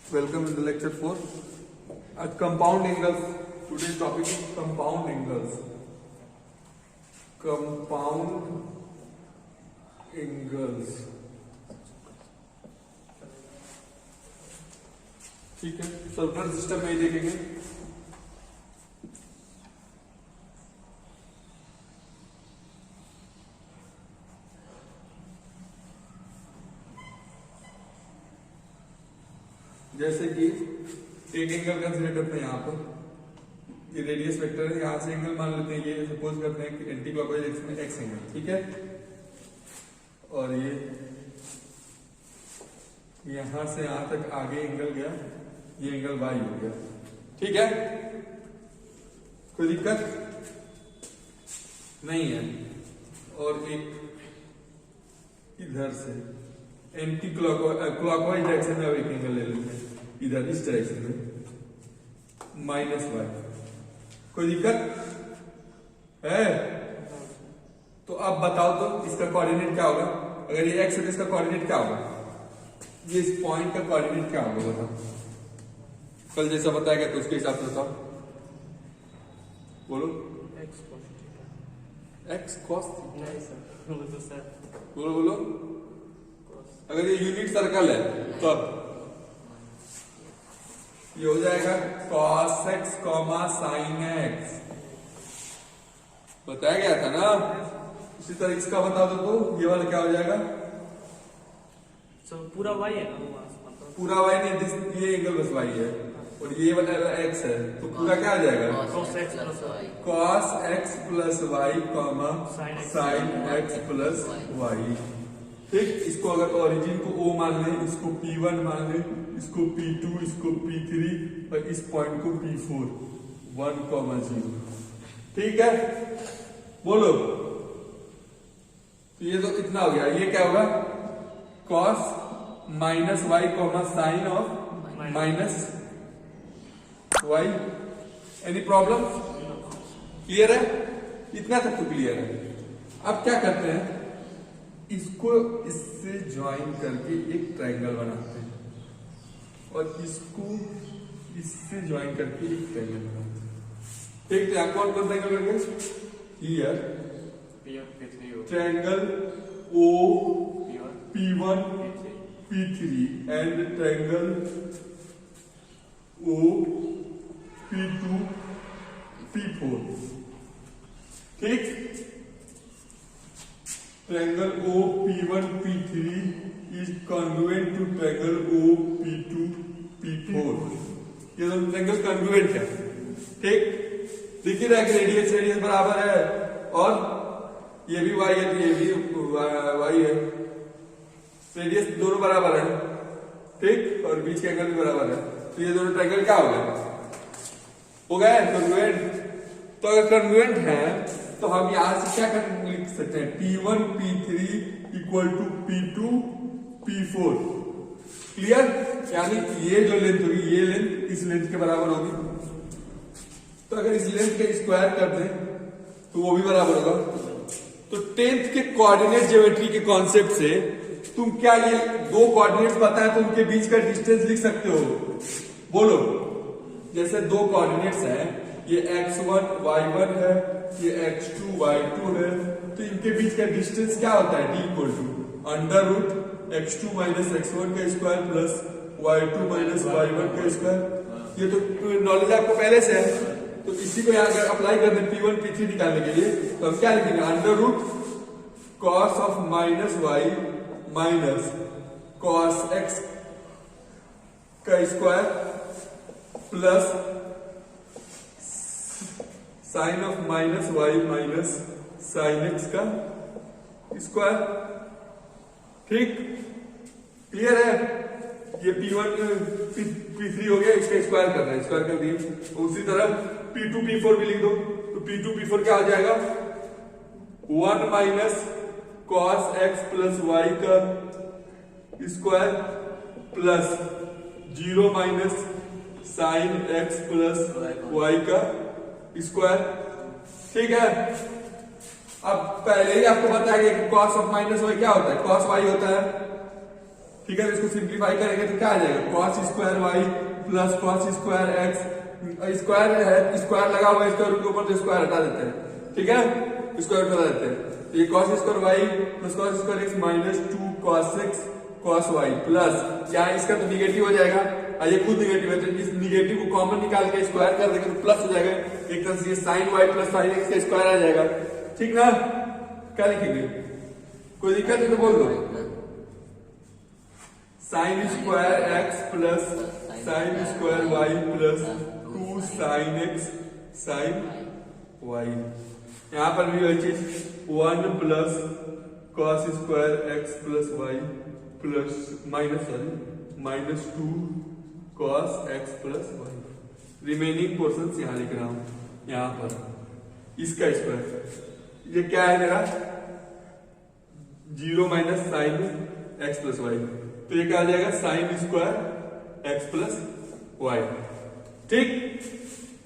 Welcome in the lecture 4 at compound angles. Today's topic is compound angles. Compound angles. ठीक है, circular system में ही देखेंगे. जैसे कि एक एंगल कंसीडर करते हैं यहाँ पर, ये रेडियस वेक्टर है, यहाँ से एंगल मान लेते हैं, ये सपोज करते हैं कि एंटी क्लॉकवाइज एक्स में एक्स एंगल, ठीक है. और ये यहां से यहां तक आगे एंगल गया, ये एंगल वाई हो गया, ठीक है. कोई दिक्कत नहीं है. और एक इधर से एंटी क्लॉकवाइज डायरेक्शन में एक एंगल ले लेते हैं, इधर इस डायरेक्शन में माइनस वाई. कोई दिक्कत है? तो अब बताओ तो इसका कोऑर्डिनेट क्या होगा. अगर ये एक्स है तो इसका कोऑर्डिनेट क्या होगा, ये इस पॉइंट का कोऑर्डिनेट क्या होगा बताओ. कल जैसा बताया गया तो उसके हिसाब से बताओ. बोलो. एक्स कॉस बोलो बोलो. अगर ये यूनिट सर्कल है तो ये हो जाएगा cos x sin x. बताया गया था ना. इसी तरह इसका बता दो तो ये वाला क्या हो जाएगा. पूरा y है ना, पूरा y नहीं, ये एंगल बस y है और ये वाला x है, तो पूरा क्या आ जाएगा cos x plus y sin x plus y. ठीक. इसको अगर ओरिजिन को O मान लें, इसको P1 मान लें, इसको P2, इसको P3 और इस पॉइंट को P4, 1,0. ठीक है, बोलो. तो ये तो इतना हो गया. ये क्या होगा cos minus y sine of minus y. Any problem? Clear है? इतना तक तो क्लियर है. अब क्या करते हैं, इसको इससे ज्वाइन करके एक ट्रायंगल बनाते हैं और इसको इससे ज्वाइन करके एक ट्रायंगल बनाते हैं. ठीक है. कौन कौन ट्रायंगल बनेंगे? Here triangle O P1 P3 and triangle O P2 P4. ठीक. Triangle OP1 P3 is congruent to triangle OP2 P4. ये दोनों ट्रायंगल कॉन्ग्रुएंट है. ठीक. दिख रहा है कि रेडियस रेडियस बराबर है और ये भी y है तो ये भी y है. रेडियस दोनों बराबर है. ठीक. और बीच के एंगल भी बराबर है, तो ये दोनों ट्रायंगल क्या हो गए कॉन्ग्रुएंट. तो अगर कॉन्ग्रुएंट है तो हम यहां से क्या लिख सकते हैं, P1 P3 equal to P2 P4. Clear. यानी ये जो लेंथ होगी, ये लेंथ इस लेंथ के बराबर होगी. तो अगर इस लेंथ के स्क्वायर कर दें तो वो भी बराबर होगा. तो 10th के कोऑर्डिनेट ज्योमेट्री के कॉन्सेप्ट से तुम क्या ये दो कोऑर्डिनेट्स पता है तो उनके बीच का डिस्टेंस लिख सकते हो. बोलो. जैसे दो कोऑर्डिनेट्स हैं, ये x1 y1 है, ये x2 y2 है, तो इनके बीच का डिस्टेंस क्या होता है, d equal to under root x2 minus x1 का square plus y2 minus y1 का स्क्वायर. ये तो नॉलेज आपको पहले से है. तो इसी को यहाँ अगर अप्लाई कर दें P1 P3 निकालने के लिए तो हम क्या लिखेंगे, under root cos of minus y minus cos x का square plus sine of minus y minus sine x का स्क्वायर. ठीक. क्लियर है. ये P1 P3 हो गया, इसका स्क्वायर करना है, स्क्वायर कर दिए. उसी तरह P2 P4 भी लिख दो. तो P2 P4 क्या हो जाएगा, 1 minus cos x plus Y का square plus 0 minus sine x plus Y का स्क्वायर. ठीक है. अब पहले ही आपको बताया गया कि cos ऑफ माइनस वाई क्या होता है, cos वाई होता है. ठीक है, इसको सिंप्लीफाई करेंगे तो क्या आ जाएगा, cos square y plus cos square x, square है, स्क्वायर लगा हुआ है स्क्वायर के ऊपर तो स्क्वायर हटा देते हैं, ठीक है, स्क्वायर हटा देते हैं, तो ये cos square y plus cos square x minus 2 cos x cos y plus यहाँ इसका तो निगेटिव हो जाएगा, और ये खुद निगेटिव है तो इस निगेटिव को कॉमन निकाल के स्क्वायर कर देंगे तो प्लस हो जाएगा, एक तरह से ये sine y plus sine x का स्क्वायर आ जाएगा, ठीक ना। क्या लिखेंगे, कोई दिक्कत है तो बोल दो, sine square x plus sine square y plus 2 sine x sine y, यहां पर भी वही चीज 1 plus cos square x plus y plus minus 2 cos x plus y, remaining portion यहां लिख रहा हूं, यहां पर इसका स्क्वायर, ये क्या है मेरा 0 minus sine x plus y, तो ये क्या आ जाएगा sine square x plus Y, ठीक,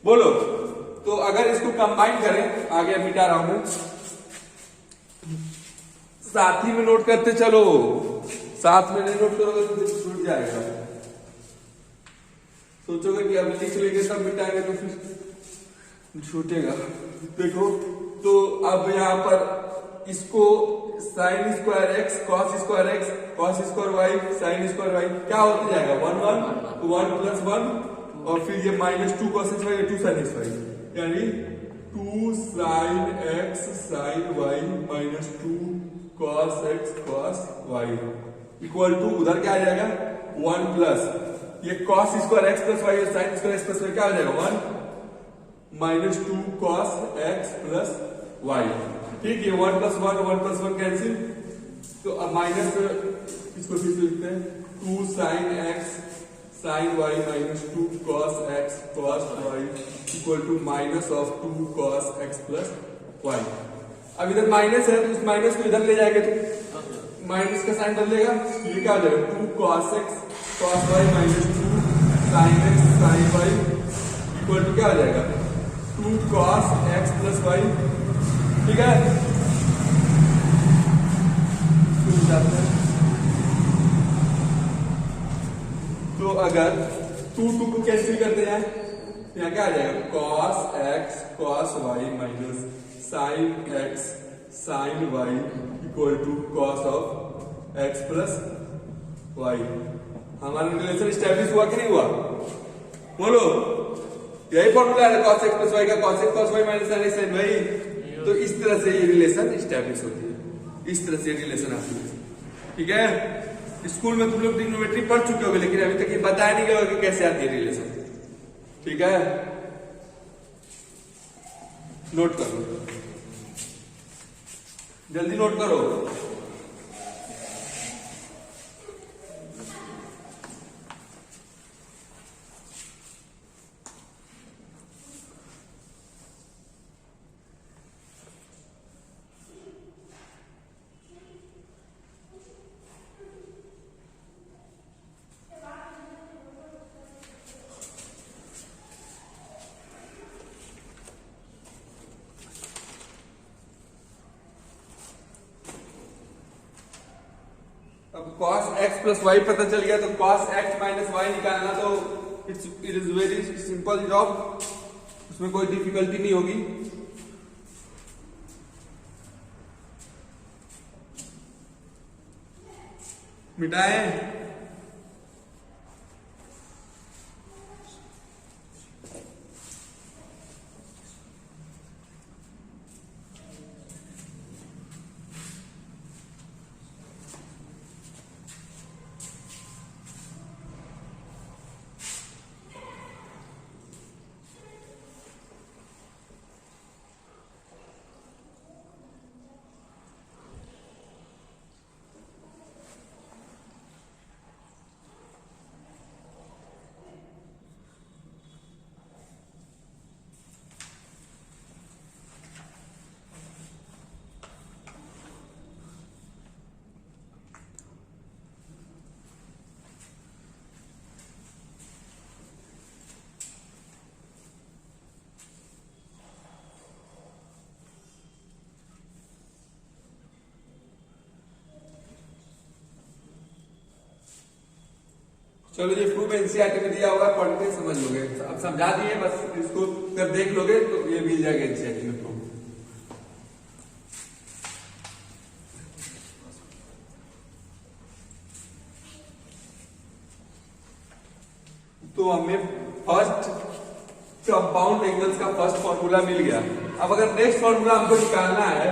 बोलो। तो अगर इसको कंबाइन करें, आगे मिटा रहा हूं मैं, साथ ही में नोट करते चलो, साथ में नहीं नोट करोगे तो छूट जाएगा, सोचोगे कि अब लिख लेंगे तब मिटाएंगे तो फिर छूटेगा। देखो तो अब यहां पर इसको sine square x cos square x cos square y sine square y क्या होते जाएगा 1 1 1 प्लस 1 और फिर ये minus 2 cos X Y 2 sine X Y, यानी 2 sine x sine Y minus 2 cos x cos Y equal to उधर क्या आ जाएगा 1 प्लस ये cos square x plus Y और sine square x plus Y क्या आ जाएगा 1 minus 2 cos x plus Y, ठीक है, 1 प्लस 1 कैंसिल, तो अब माइनस इसको फिर से लिखते हैं 2 sine x sine Y minus 2 cos x cos Y equal to minus of 2 cos x plus y. अब इधर माइनस है तो इस माइनस को इधर ले जाएंगे तो माइनस का साइन बदलेगा, ये क्या आ जाएगा 2 cos x cos y minus 2 sine x sine y equal to क्या आ जाएगा 2 कॉस एक्स प्लस वाई, ठीक है। तो अगर 2 को कैंसिल करते हैं यहाँ क्या आ जाएगा cos x cos y minus sine x sine y equal to cos of x plus y. हमारा रिलेशन स्टैब्लिश हुआ कि नहीं हुआ, बोलो, यही फॉर्मूला है कॉस एक्स प्लस वाई का, cos x cos y minus sine x sine y. तो इस तरह से ये रिलेशन स्टैब्लिश होती है, इस तरह से रिलेशन आती है, ठीक है। स्कूल में तुम लोग ट्रिग्नोमेट्री पढ़ चुके होगे लेकिन अभी तक ये बताया नहीं गया कि कैसे आती है रिलेशन, ठीक है। नोट करो, जल्दी नोट करो। अब cos x प्लस वाई पता चल गया तो cos x माइनस वाई निकालना तो it is very simple job, उसमें कोई डिफिकल्टी नहीं होगी। मिटाएं, चलो ये प्रूफ एनसीईआरटी में दिया हुआ है, पढ़ के समझ लोगे। अब समझा दिए, बस इसको अगर देख लोगे तो ये मिल जाएगा एनसीईआरटी में प्रूफ। तो हमें फर्स्ट कंपाउंड एंगल्स का फर्स्ट फॉर्मूला मिल गया। अब अगर नेक्स्ट फॉर्मूला हमको निकालना है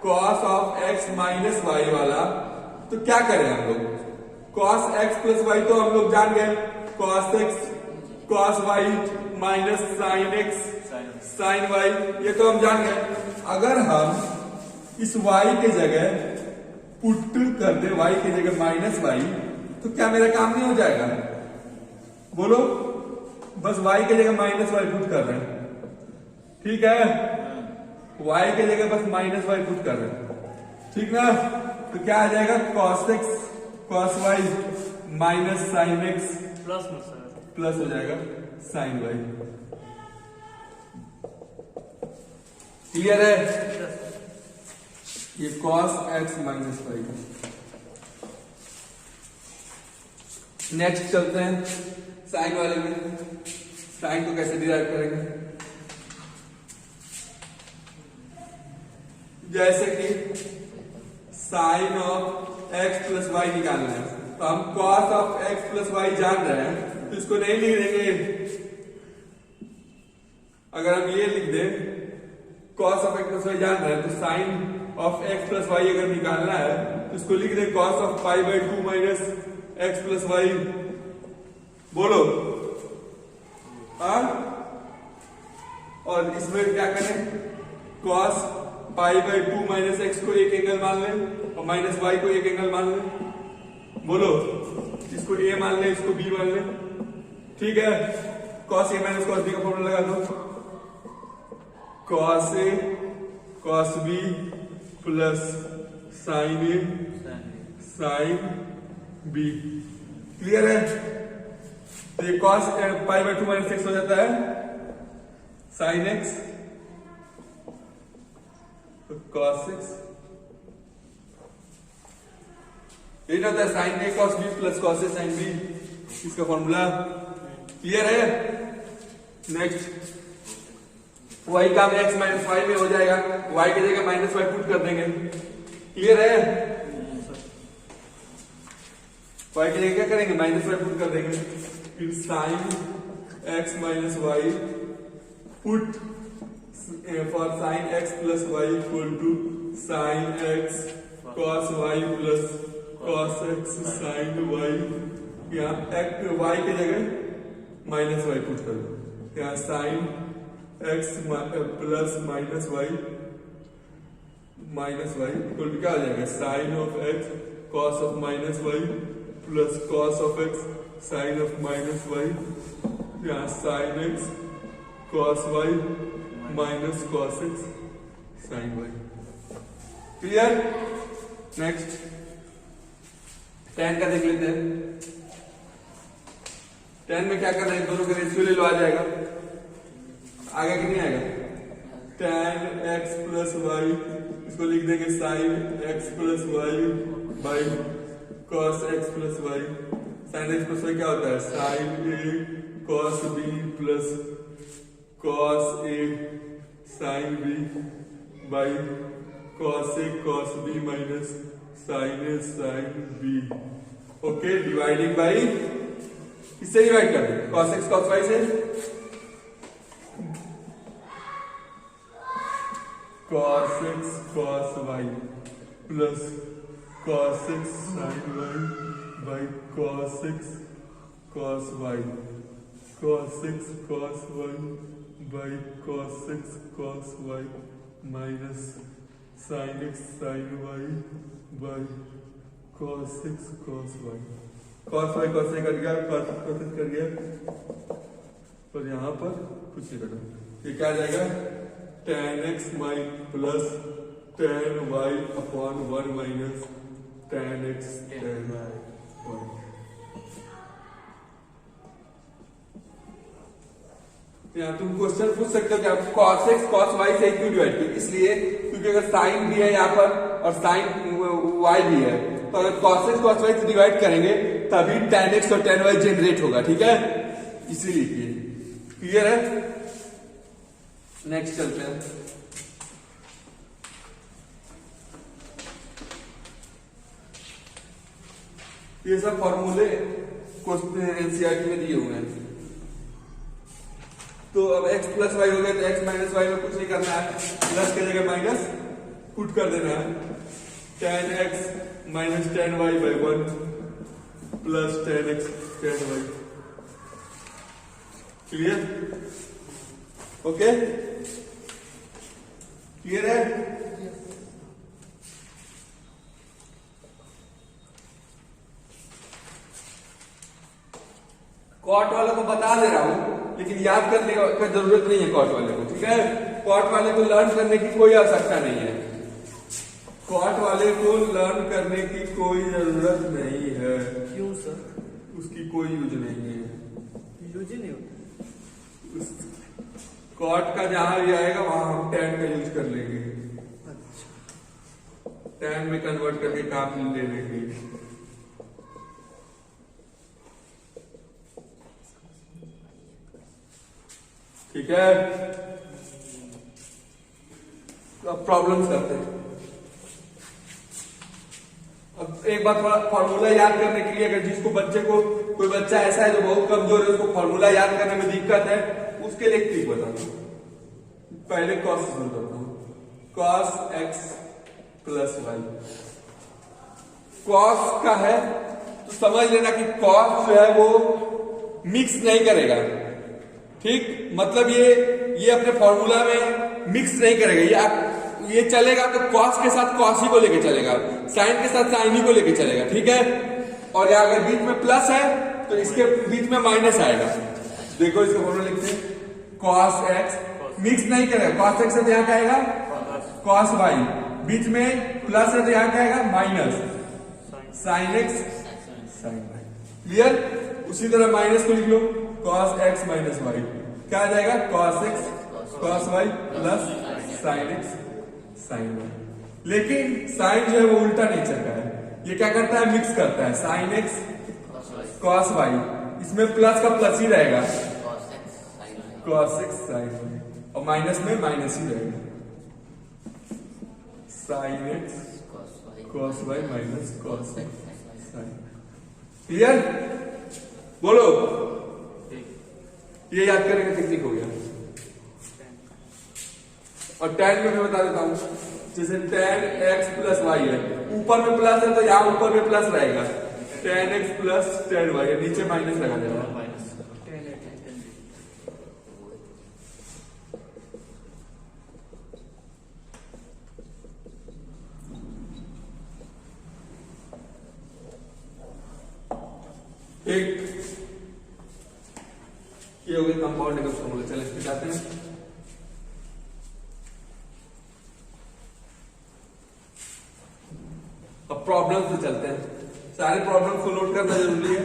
cos of x minus y वाला, तो क्या करें हम लोग? cos x प्लस वाई तो हम लोग जान गए, cos x cos y minus sin x sin y, ये तो हम जान गए। अगर हम इस y के जगह पुट कर दे, y की जगह माइनस वाई, तो क्या मेरा काम नहीं हो जाएगा? बोलो, बस y की जगह माइनस वाई पुट कर रहे हैं, ठीक है? y की जगह बस माइनस वाई पुट कर रहे हैं, ठीक ना? तो क्या आ जाएगा? cos x cos y minus sin x plus हो जाएगा sin y। क्लियर है? ये cos x minus y। Next चलते हैं साइन वाले में। साइन को कैसे डिराइव करेंगे? जैसे कि sine of x plus y निकालना है, तो हम cos of x plus y जान रहे हैं, तो इसको नहीं लिख देंगे। अगर हम ये लिख दें cos of x plus y जान रहे हैं, तो sine of x plus y अगर निकालना है तो इसको लिख दें cos of pi by 2 minus x plus y. बोलो, हाँ? और इसमें क्या करें? cos pi by 2 minus x को एक एंगल मान लें और माइनस वाई को एक एंगल मान लें। बोलो, इसको ए मान लें, इसको बी मान लें, ठीक है? cos ए माइनस cos बी का फॉर्मूला लगा दो, cos A cos B plus sign A sine B. Clear है? तो ये cos pi by 2 minus x हो जाता है साइन एक्स cos x, ये होता है sine a cos b plus cos a sin b, इसका फॉर्मूला। क्लियर है? नेक्स्ट वही काम x माइनस वाई में हो जाएगा, y की जगह माइनस वाई पुट कर देंगे। क्लियर है? y की जगह क्या करेंगे? माइनस वाई पुट कर देंगे, फिर sine x minus y put for sin x plus y equal to sin x cos y plus cos x sin y। यहाँ y की जगह माइनस वाई पुट कर दो, यहाँ sin x plus minus y equal to क्या हो जाएगा? sin of x cos of minus y plus cos of x sin of minus y, यहाँ sin x cos y minus cos x sin y। Clear? Next tan का देख लेते हैं। tan में क्या करना है? दोनों का रेशियो ले लो, आ जाएगा। आएगा कि नहीं आएगा? tan x प्लस वाई, इसको लिख देंगे sin x plus y by cos x plus y. sin x plus Y क्या होता है? sin a cos b plus cos a sin b by cos a cos b minus sin a sin b। Okay, dividing by, इससे divide कर दे cos x cos y से, cos x cos y plus cos x sin y by cos x cos y, cos x cos y by cos x cos y minus sin x sin y by cos x cos y। cos y cos y cut गया, cos x cos x cut गया, और यहाँ पर कुछ नहीं कटा। ये क्या आ जाएगा? tan x माइ plus tan y upon 1 minus tan x tan y। यहाँ तुम क्वेश्चन पूछ सकते हो कि आप cos x cos y से क्यों डिवाइड किया? इसलिए क्योंकि अगर साइन भी है यहाँ पर और साइन y भी है, तो अगर cos x cos y से डिवाइड करेंगे तभी tan x और tan y जनरेट होगा, ठीक है, इसीलिए। क्लियर है? नेक्स्ट चलते हैं। ये सब फॉर्मूले क्वेश्चन एनसीईआरटी में दिए हुए हैं। तो अब x प्लस वाई हो गया, तो x माइनस वाई में कुछ नहीं करना है, प्लस की जगह माइनस पुट कर देना है। tan x minus tan y by 1 plus tan x tan y। Clear? Okay, clear है? कॉट वाले को बता दे रहा हूं, लेकिन याद करने का जरूरत नहीं है कॉट वाले को, ठीक है? कॉट वाले को लर्न करने की कोई आवश्यकता नहीं है, कॉट वाले को लर्न करने की कोई जरूरत नहीं है। क्यों सर? उसकी कोई यूज नहीं है, यूज ही नहीं होता। कॉट का जहां भी आएगा वहां हम tan का यूज कर लेंगे, tan में कन्वर्ट करके काम ले लेंगे। ठीक है, अब प्रॉब्लम्स करते हैं। अब एक बात फॉर्मूला याद करने के लिए, अगर जिसको बच्चे को कोई बच्चा ऐसा है जो बहुत कमजोर है, उसको फॉर्मूला याद करने में दिक्कत है, उसके लिए एक ट्रिक बताता हूं। पहले कॉस से शुरू करता हूं। Cos x plus y, cos का है तो समझ लेना कि कॉस जो है वो मिक्स नहीं करेगा, ठीक? मतलब ये अपने फॉर्मूला में मिक्स नहीं करेगा, ये चलेगा तो कॉस के साथ कॉस ही को लेके चलेगा, साइन के साथ साइन ही को लेके चलेगा, ठीक है? और यहाँ अगर बीच में प्लस है तो इसके बीच में माइनस आएगा। देखो इसका फॉर्मूला लिखते हैं, कॉस एक्स मिक्स नहीं करेगा, कॉस एक्स है तो यहाँ क्या आएगा कॉस वाई, बीच में प्लस है तो यहाँ क्या आएगा minus sine x sine y. Clear? उसी तरह माइनस को लिख लो, कॉस एक्स माइनस वाई क्या आ जाएगा, cos x cos y plus sine x sine y. लेकिन साइन जो है वो उल्टा नेचर का है, ये क्या करता है मिक्स करता है, साइन एक्स कॉस वाई, इसमें प्लस का प्लस ही रहेगा, कॉस एक्स साइन वाई, और माइनस में माइनस ही रहेगा, sine x cos y minus cos x sine. Clear? बोलो, ये याद करने का टेक्निक हो गया। और tan में मैं बता देता हूं, जैसे tan x प्लस वाई है, ऊपर में प्लस है तो यहां ऊपर में प्लस रहेगा, tan x plus tan y है, नीचे माइनस लगा देगा। एक ये हो गया कंपाउंड का फॉर्मूला। चले इसके जाते हैं। अब प्रॉब्लम से चलते हैं। सारे प्रॉब्लम को नोट करना जरूरी है,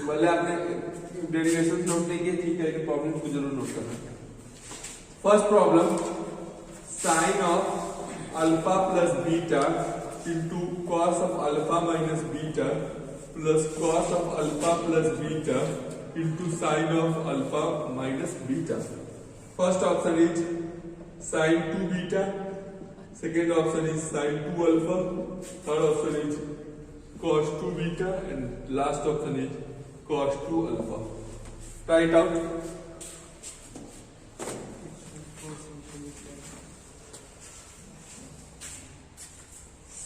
भले आपने डेरिवेशन नोट नहीं किए ठीक है, लेकिन प्रॉब्लम को जरूर नोट करना। First problem, sine of alpha plus beta into cos of alpha minus beta plus cos of alpha plus beta into sine of alpha minus beta. First option is sine 2 beta, second option is sine 2 alpha, third option is cos 2 beta, and last option is cos 2 alpha. Try it out.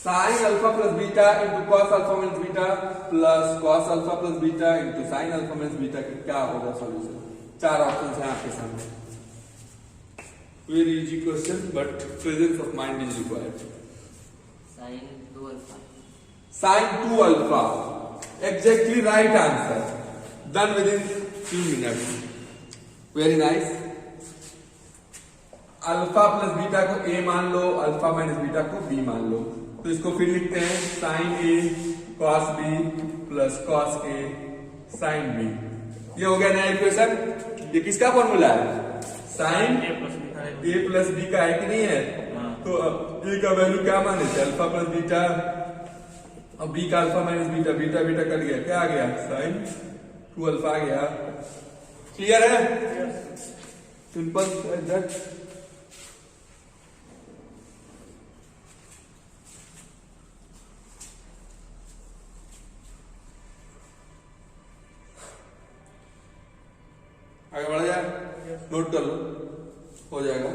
Sin alpha plus beta into cos alpha minus beta plus cos alpha plus beta into sin alpha minus beta का क्या होगा solution? चार option हैं आपके सामने। Very easy question, but presence of mind is required. Sin 2 alpha. Sin 2 alpha. Exactly right answer. Done within 3 minutes. Very nice. Alpha plus beta को a मान लो, alpha minus beta को b मान लो। तो इसको फिर लिखते हैं sign A cos B plus cos A sine B. ये हो गया नया इक्वेशन। ये किसका फॉर्मूला है? साइन ए प्लस बी का है कि नहीं है? तो अब ए का वैल्यू क्या माने थे? अल्फा प्लस बीटा अब बी का alpha minus beta, beta beta cut गया, क्या आ गया? साइन 2 अल्फा आ गया। क्लियर है? Simple that. आगे बढ़ा जाए, नोट कर लो, हो जाएगा।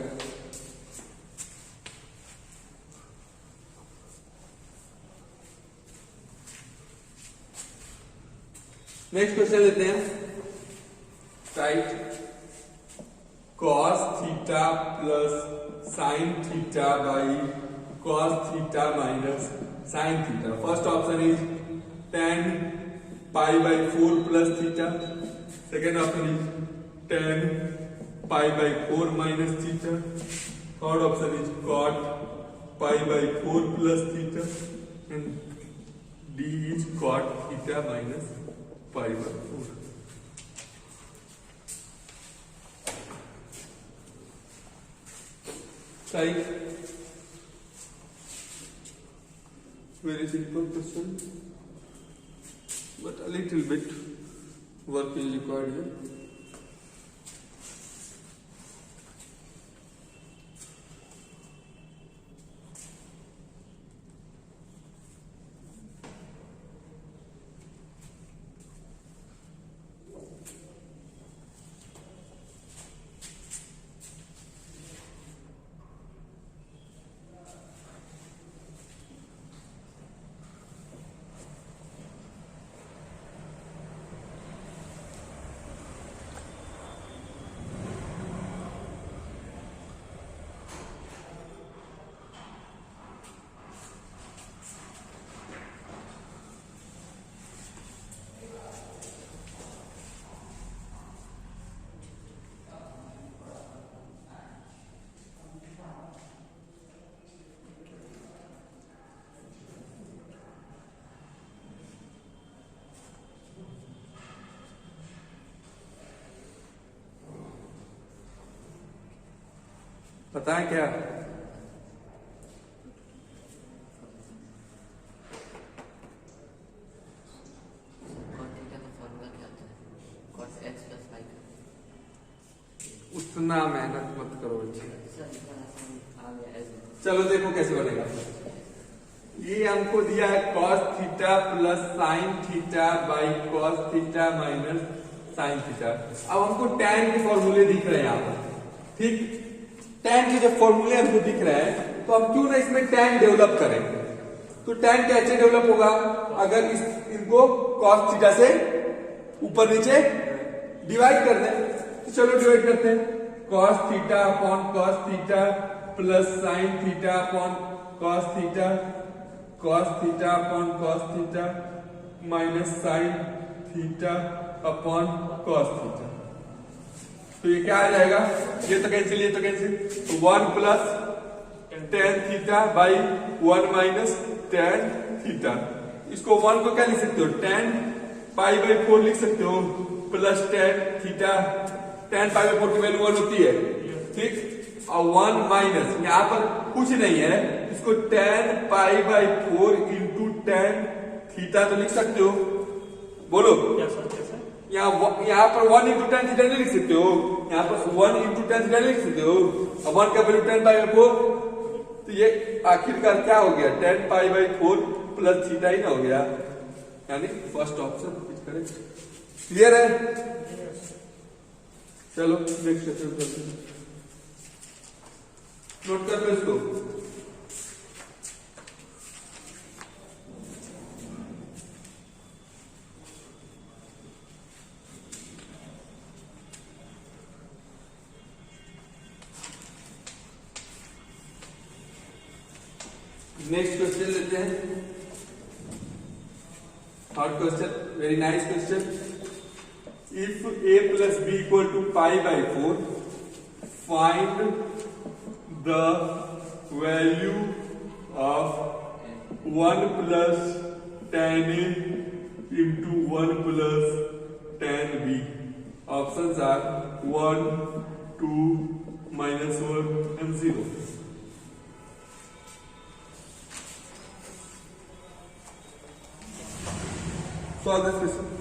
नेक्स्ट क्वेश्चन लेते हैं। Right cos theta plus sine theta by cos theta minus sine theta. First option is tan pi by 4 plus theta. Second option is tan pi by 4 minus theta. Third option is cot pi by 4 plus theta and D is cot theta minus pi by 4। Right? Very simple question, but a little bit work is required here. पता है क्या? उतना मेहनत मत करो बच्चे। चलो देखो कैसे बनेगा। ये हमको दिया है cos theta plus sine theta by cos theta minus sine theta. अब हमको tan के फॉर्मूले दिख रहे हैं यहाँ पर, ठीक? tan के जब फॉर्मूले हमको दिख रहे हैं तो हम क्यों ना इसमें tan डेवलप करें। तो tan कैसे डेवलप होगा? अगर इनको cos थीटा से ऊपर नीचे डिवाइड कर दें। तो चलो डिवाइड करते हैं। cos theta upon cos theta plus sign theta upon cos theta, cos theta upon cos theta minus sign theta upon cos theta. तो ये क्या आ जाएगा? ये तो कैंसिल, ये तो कैंसिल। तो 1 plus tan theta by 1 minus tan theta. इसको 1 को क्या लिख सकते हो? tan पाई बाई 4 लिख सकते हो plus tan theta. tan pi by 4 की वैल्यू 1 होती है, ठीक? और 1 माइनस, यहाँ पर कुछ नहीं है, इसको tan pi by 4 into tan theta तो लिख सकते हो। बोलो यहाँ पर 1 इंटू tan थीटा नहीं लिख सकते हो। यहाँ पर 1 इंटू tan थीटा नहीं लिख सकते हो। अब 1 का वैल्यू tan पाई बाई 4, तो ये आखिरकार क्या हो गया? tan pi by 4 plus theta ही ना हो गया, यानी फर्स्ट ऑप्शन करेक्ट। क्लियर है? चलो नेक्स्ट क्वेश्चन करते हैं। नोट कर लो इसको। नेक्स्ट क्वेश्चन लेते हैं। Third question, very nice question. If a plus b equal to pi by 4, find the value of 1 plus tan a into 1 plus tan b. Options are 1, 2, -1 and 0. Solve this question.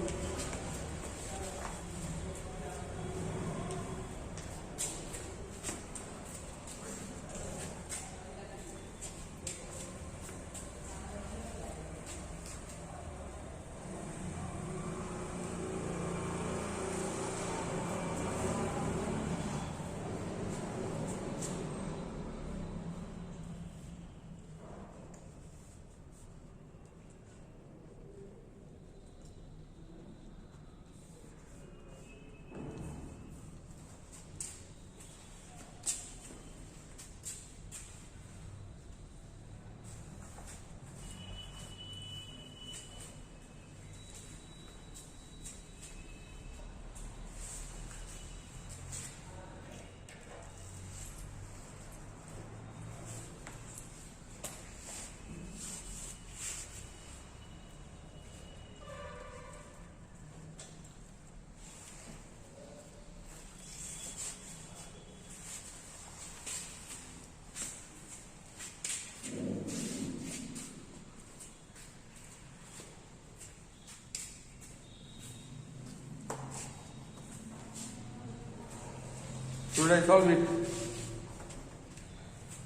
Should I solve it?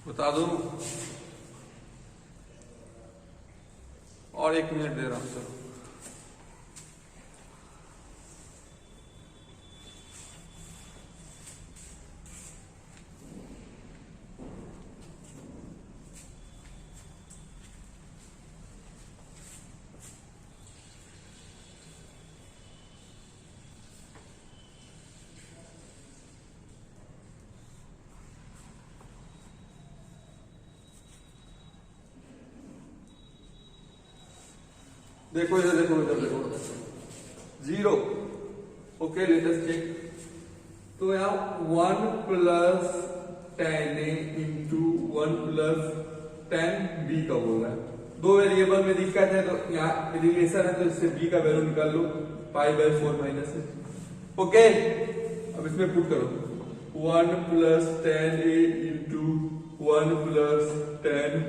बता दो और 1 minute दे रहा हूं चलो देखो इधर देखो 0 okay let us check तो यहाँ 1 plus 10a into 1 plus 10b का बोल रहा है 2 वेरिएबल में दिक्कत है तो यहाँ रिलेशन है तो इससे b का वैल्यू निकाल लो पाई बाय 4 माइनस है ओके अब इसमें पुट करो 1 plus 10a into 1 plus 10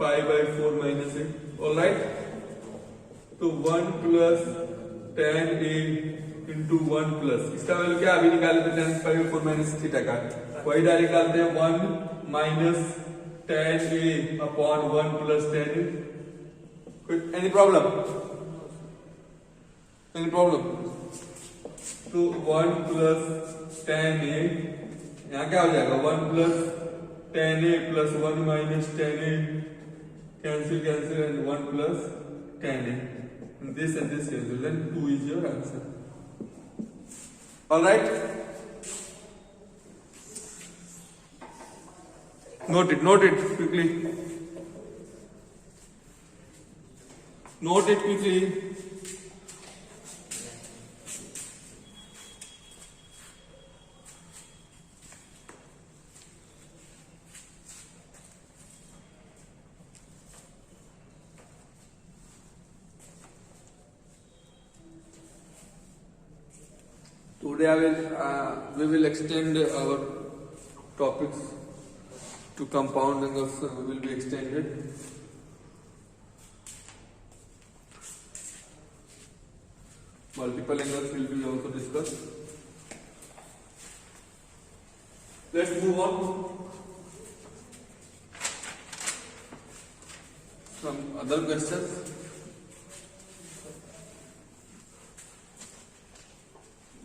pi by 4 minus है ऑलराइट तो 1 प्लस 10a इंटू 1 प्लस इसका वैल्यू क्या अभी निकाले थे 10 पाई 4 माइनस थीटा का वही डायरेक्ट निकालते हैं 1 minus 10a upon 1 plus 10a any problem तो 1 प्लस 10a यहाँ क्या हो जाएगा 1 plus 10a plus 1 minus 10a cancel and 1 plus 10a this and this cancel then 2 is your answer all right note it quickly Today we will extend our topics to compound angles will be extended. Multiple angles will be also discussed. Let's move on. Some other questions.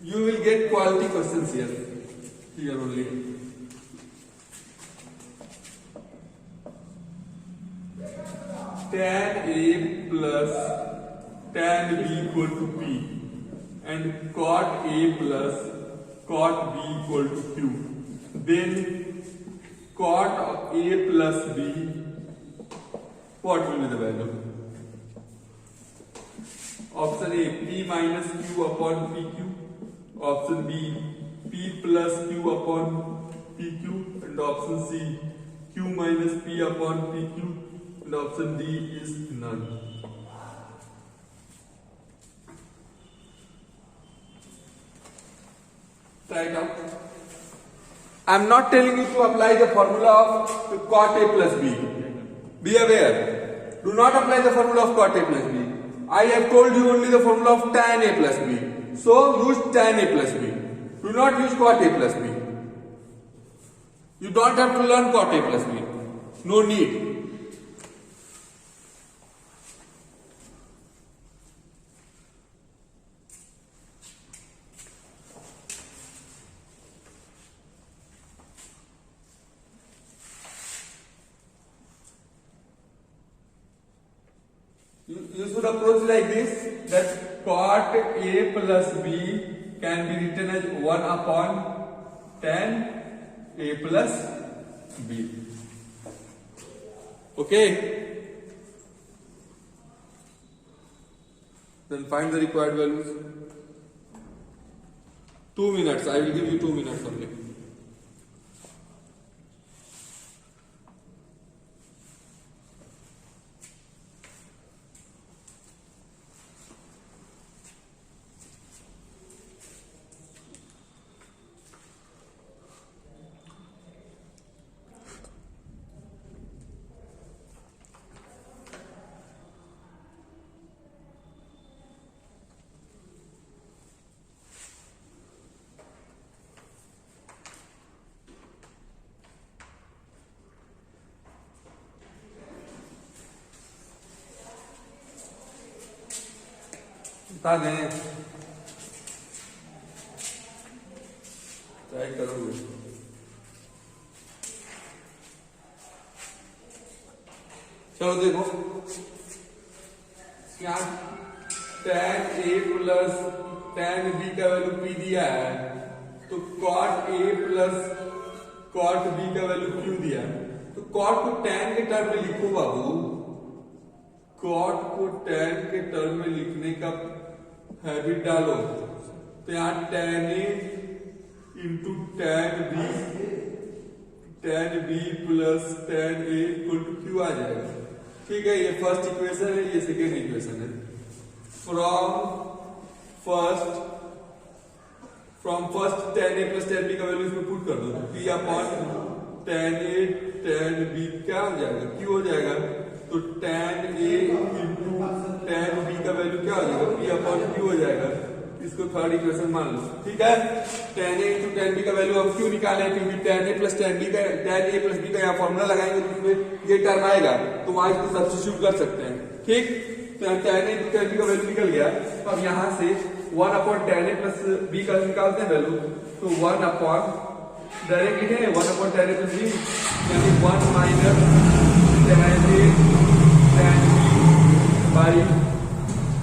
You will get quality questions here only. Tan A plus tan B equal to P and cot A plus cot B equal to Q. Then cot A plus B, what will be the value? Option A, P minus Q upon PQ. Option B, P plus Q upon PQ, and option C, Q minus P upon PQ, and option D is none. Try it out. I am not telling you to apply the formula of cot A plus B. Be aware. Do not apply the formula of cot A plus B. I have told you only the formula of tan A plus B. So use tan A plus B. Do not use cot A plus B. You don't have to learn cot A plus B. No need. You should approach like this, that cot A plus B can be written as 1 upon tan A plus B. Okay? Then find the required values. 2 minutes. I will give you 2 minutes only. बता दें, try करोगे। चलो देखो, यहाँ tan A plus tan B का value P दिया है, तो cot A plus cot B का वैल्यू Q दिया है। तो cot को tan के टर्म में लिखो बाबू, cot को tan के टर्म में लिखने का हैबिट डालो। तो यहाँ tan A into tan B plus tan A equal to Q आ जाएगा। ठीक है, ये फर्स्ट इक्वेशन है, ये सेकेंड इक्वेशन है। From first tan A plus tan B का वैल्यू इसमें पुट कर दो, P upon tan A tan B क्या हो जाएगा, Q हो जाएगा। तो tan A into tan B का वैल्यू क्या हो जाएगा, P अपॉन Q हो जाएगा। इसको थर्ड इक्वेशन मान लो। ठीक है, tan A into tan B का वैल्यू हम क्यों निकाले, क्योंकि tan A plus tan B का tan A प्लस B का यहाँ फॉर्मूला लगाएंगे तो इसमें ये टर्म आएगा, तो वहां इसको सब्स्टिट्यूट कर सकते हैं। ठीक, तो tan A into tan B का वैल्यू निकल गया। तो अब यहाँ से 1 upon tan A plus B का निकालते हैं वैल्यू, तो 1 अपॉन डायरेक्ट लिखे 1 upon tan A plus B, यानी 1 minus tan A tan B by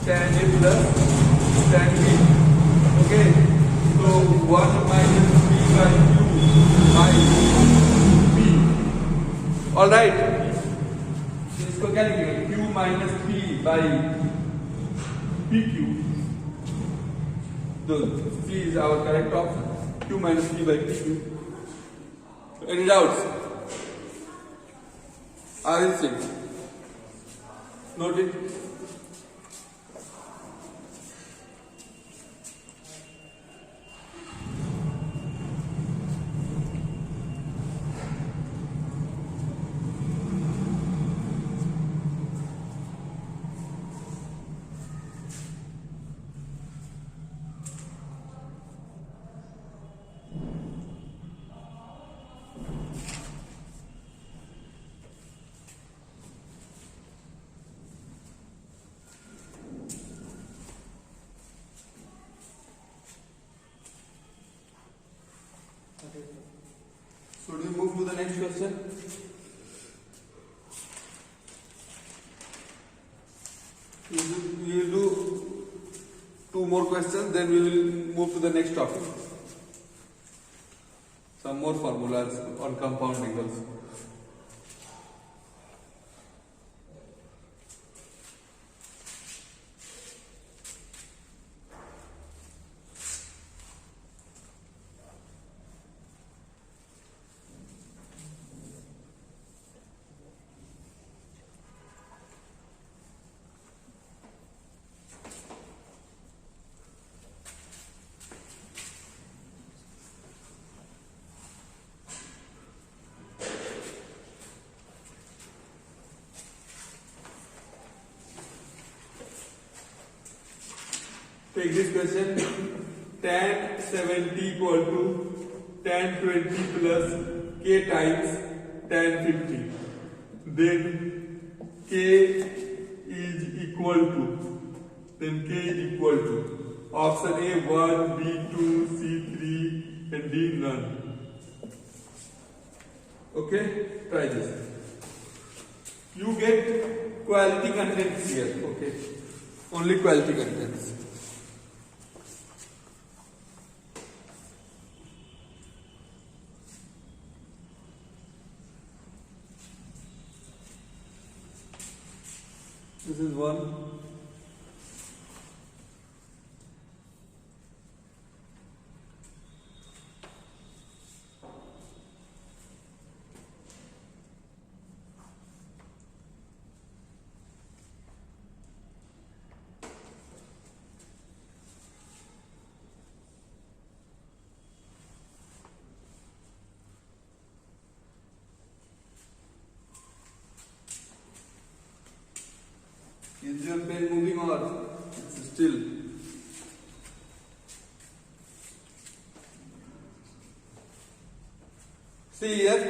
tan A plus tan B। Okay, तो 1 minus P by Q by P। Alright, इसको क्या लिखेंगे, Q minus P by PQ। तो C is our correct option, Q minus P by PQ। Any doubts? I will see. Note it. Should we move to the next question? We will do 2 more questions, then we will move to the next topic. Some more formulas on compounding also. take this question. Tan 70 equal to tan 20 plus k times tan 50. Then k is equal to option A 1, B 2, C 3 and D none. Okay, try this. You get quality contents here. Okay, only quality contents. This is one. Is your pen moving or it's still? See here,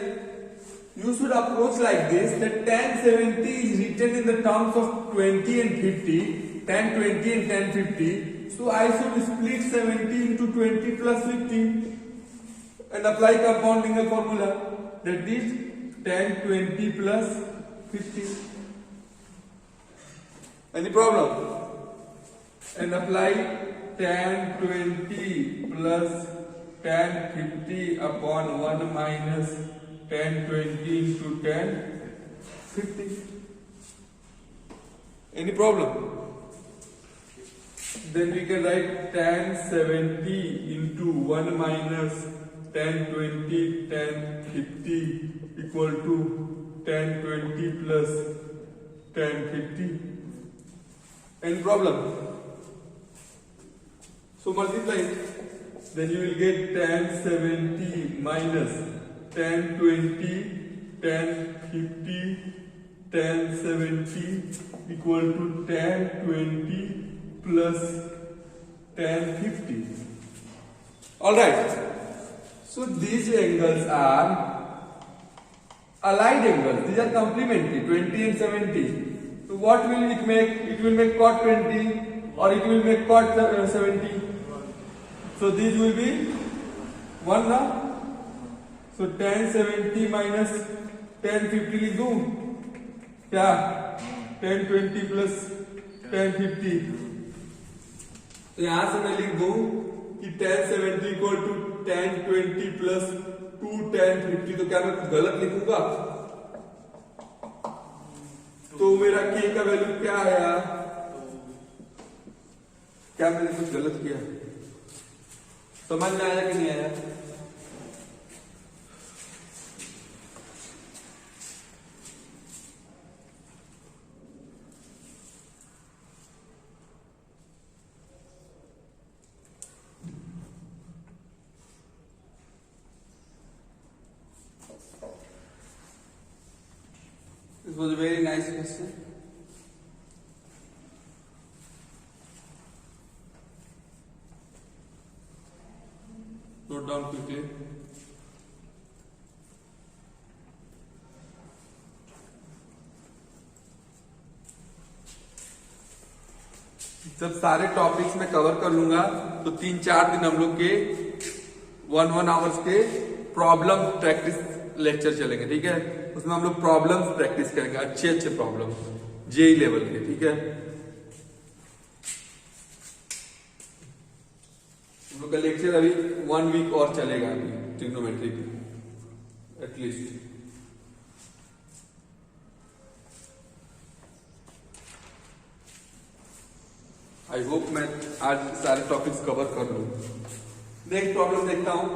you should approach like this, that tan 70 is written in the terms of 20 and 50, tan 20 and tan 50. So I should split 70 into 20 plus 50 and apply compounding formula, that is tan 20 plus 50. Any problem? And apply tan 20 plus tan 50 upon 1 minus tan 20 into tan 50. Any problem? Then we can write tan 70 into 1 minus tan 20 tan 50 equal to tan 20 plus tan 50. Any problem? So multiply it. Then you will get tan 70 minus tan 20 tan 50 tan 70 equal to tan 20 plus tan 50. Alright. So these angles are allied angles. These are complementary, 20 and 70. So what will it make? It will make cot 20 or it will make cot 70. So these will be 1 now. So tan 70 minus tan 50 लिख दूं क्या? tan 20 plus tan 50. तो यहां से मैं लिख दूं कि tan 70 equal to tan 20 plus 2 tan 50. तो क्या मैं कुछ गलत लिखूंगा? तो मेरा k का वैल्यू क्या आया? क्या मैंने कुछ गलत किया? समझ में आया कि नहीं आया? This was a very nice question. Note down quickly. जब सारे टॉपिक्स में कवर कर लूंगा तो 3-4 दिन हम लोग के 1 आवर्स के प्रॉब्लम प्रैक्टिस लेक्चर चलेंगे, ठीक है। उसमें हम लोग प्रॉब्लम्स प्रैक्टिस करेंगे, अच्छे प्रॉब्लम जेई लेवल के, ठीक है। हम लोग का लेक्चर अभी 1 वीक और चलेगा, अभी ट्रिग्नोमेट्री एटलीस्ट। आई होप मैं आज सारे टॉपिक्स कवर कर लूं। नेक्स्ट प्रॉब्लम देखता हूं।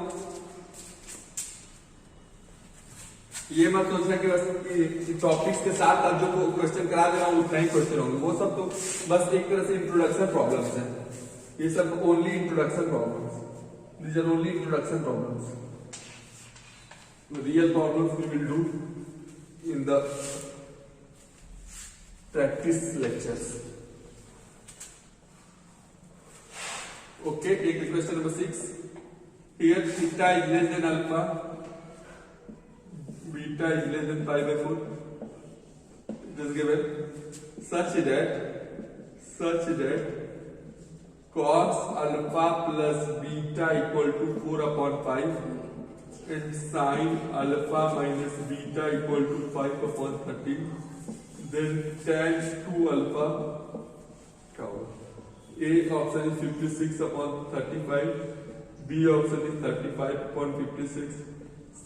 ये मत सोचना कि बस टॉपिक्स के साथ अब जो क्वेश्चन करा दे रहा हूं उतना ही क्वेश्चन होंगे, वो सब तो बस एक तरह से इंट्रोडक्शन प्रॉब्लम्स हैं। ये सब only introduction problems, these are only introduction problems. Real problems we will do in the practice lectures. Okay, take the question number 6. Here theta is less than alpha, beta is less than pi by 4. It is given such that cos alpha plus beta equal to 4 upon 5 and sin alpha minus beta equal to 5 upon 13. Then tan 2 alpha. A option is 56 upon 35, B option is 35 upon 56,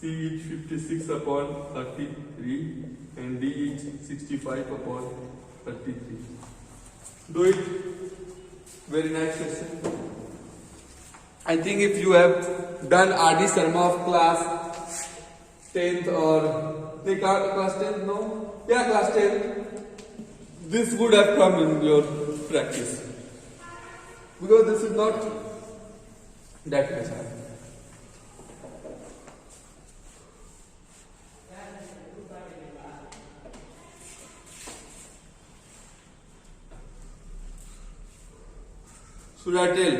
C is 56 upon 33 and D is 65 upon 33. Do it. Very nice question. I think if you have done RD Sharma of class 10th or class 10th, no? Yeah, class 10th. This would have come in your practice. Because this is not that much hard. Should I tell?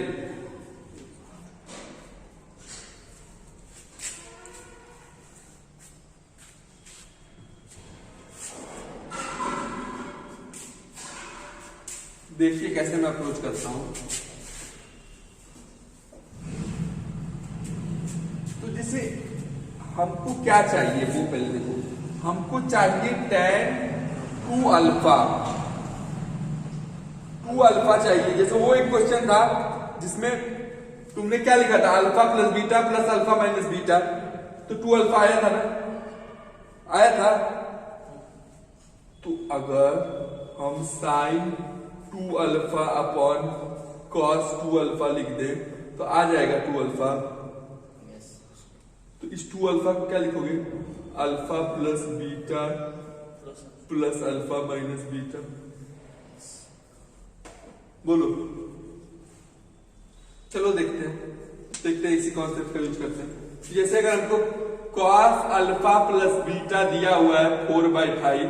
देखिए कैसे मैं approach करता हूं. तो जैसे हमको क्या चाहिए वो पहले देखो. हमको चाहिए tan 2 अल्फा चाहिए. जैसे वो एक क्वेश्चन था जिसमें तुमने क्या लिखा था, alpha plus beta plus alpha minus beta. तो 2 अल्फा आया था ना, आया था. तो अगर हम sine 2 alpha upon cos 2 alpha लिख दे तो आ जाएगा 2 अल्फा. तो इस 2 अल्फा को क्या लिखोगे, alpha plus beta plus alpha minus beta. बोलो. चलो देखते हैं इसी कॉन्सेप्ट का यूज करते हैं. जैसे अगर हमको कॉस अल्फा प्लस बीटा दिया हुआ है 4/5,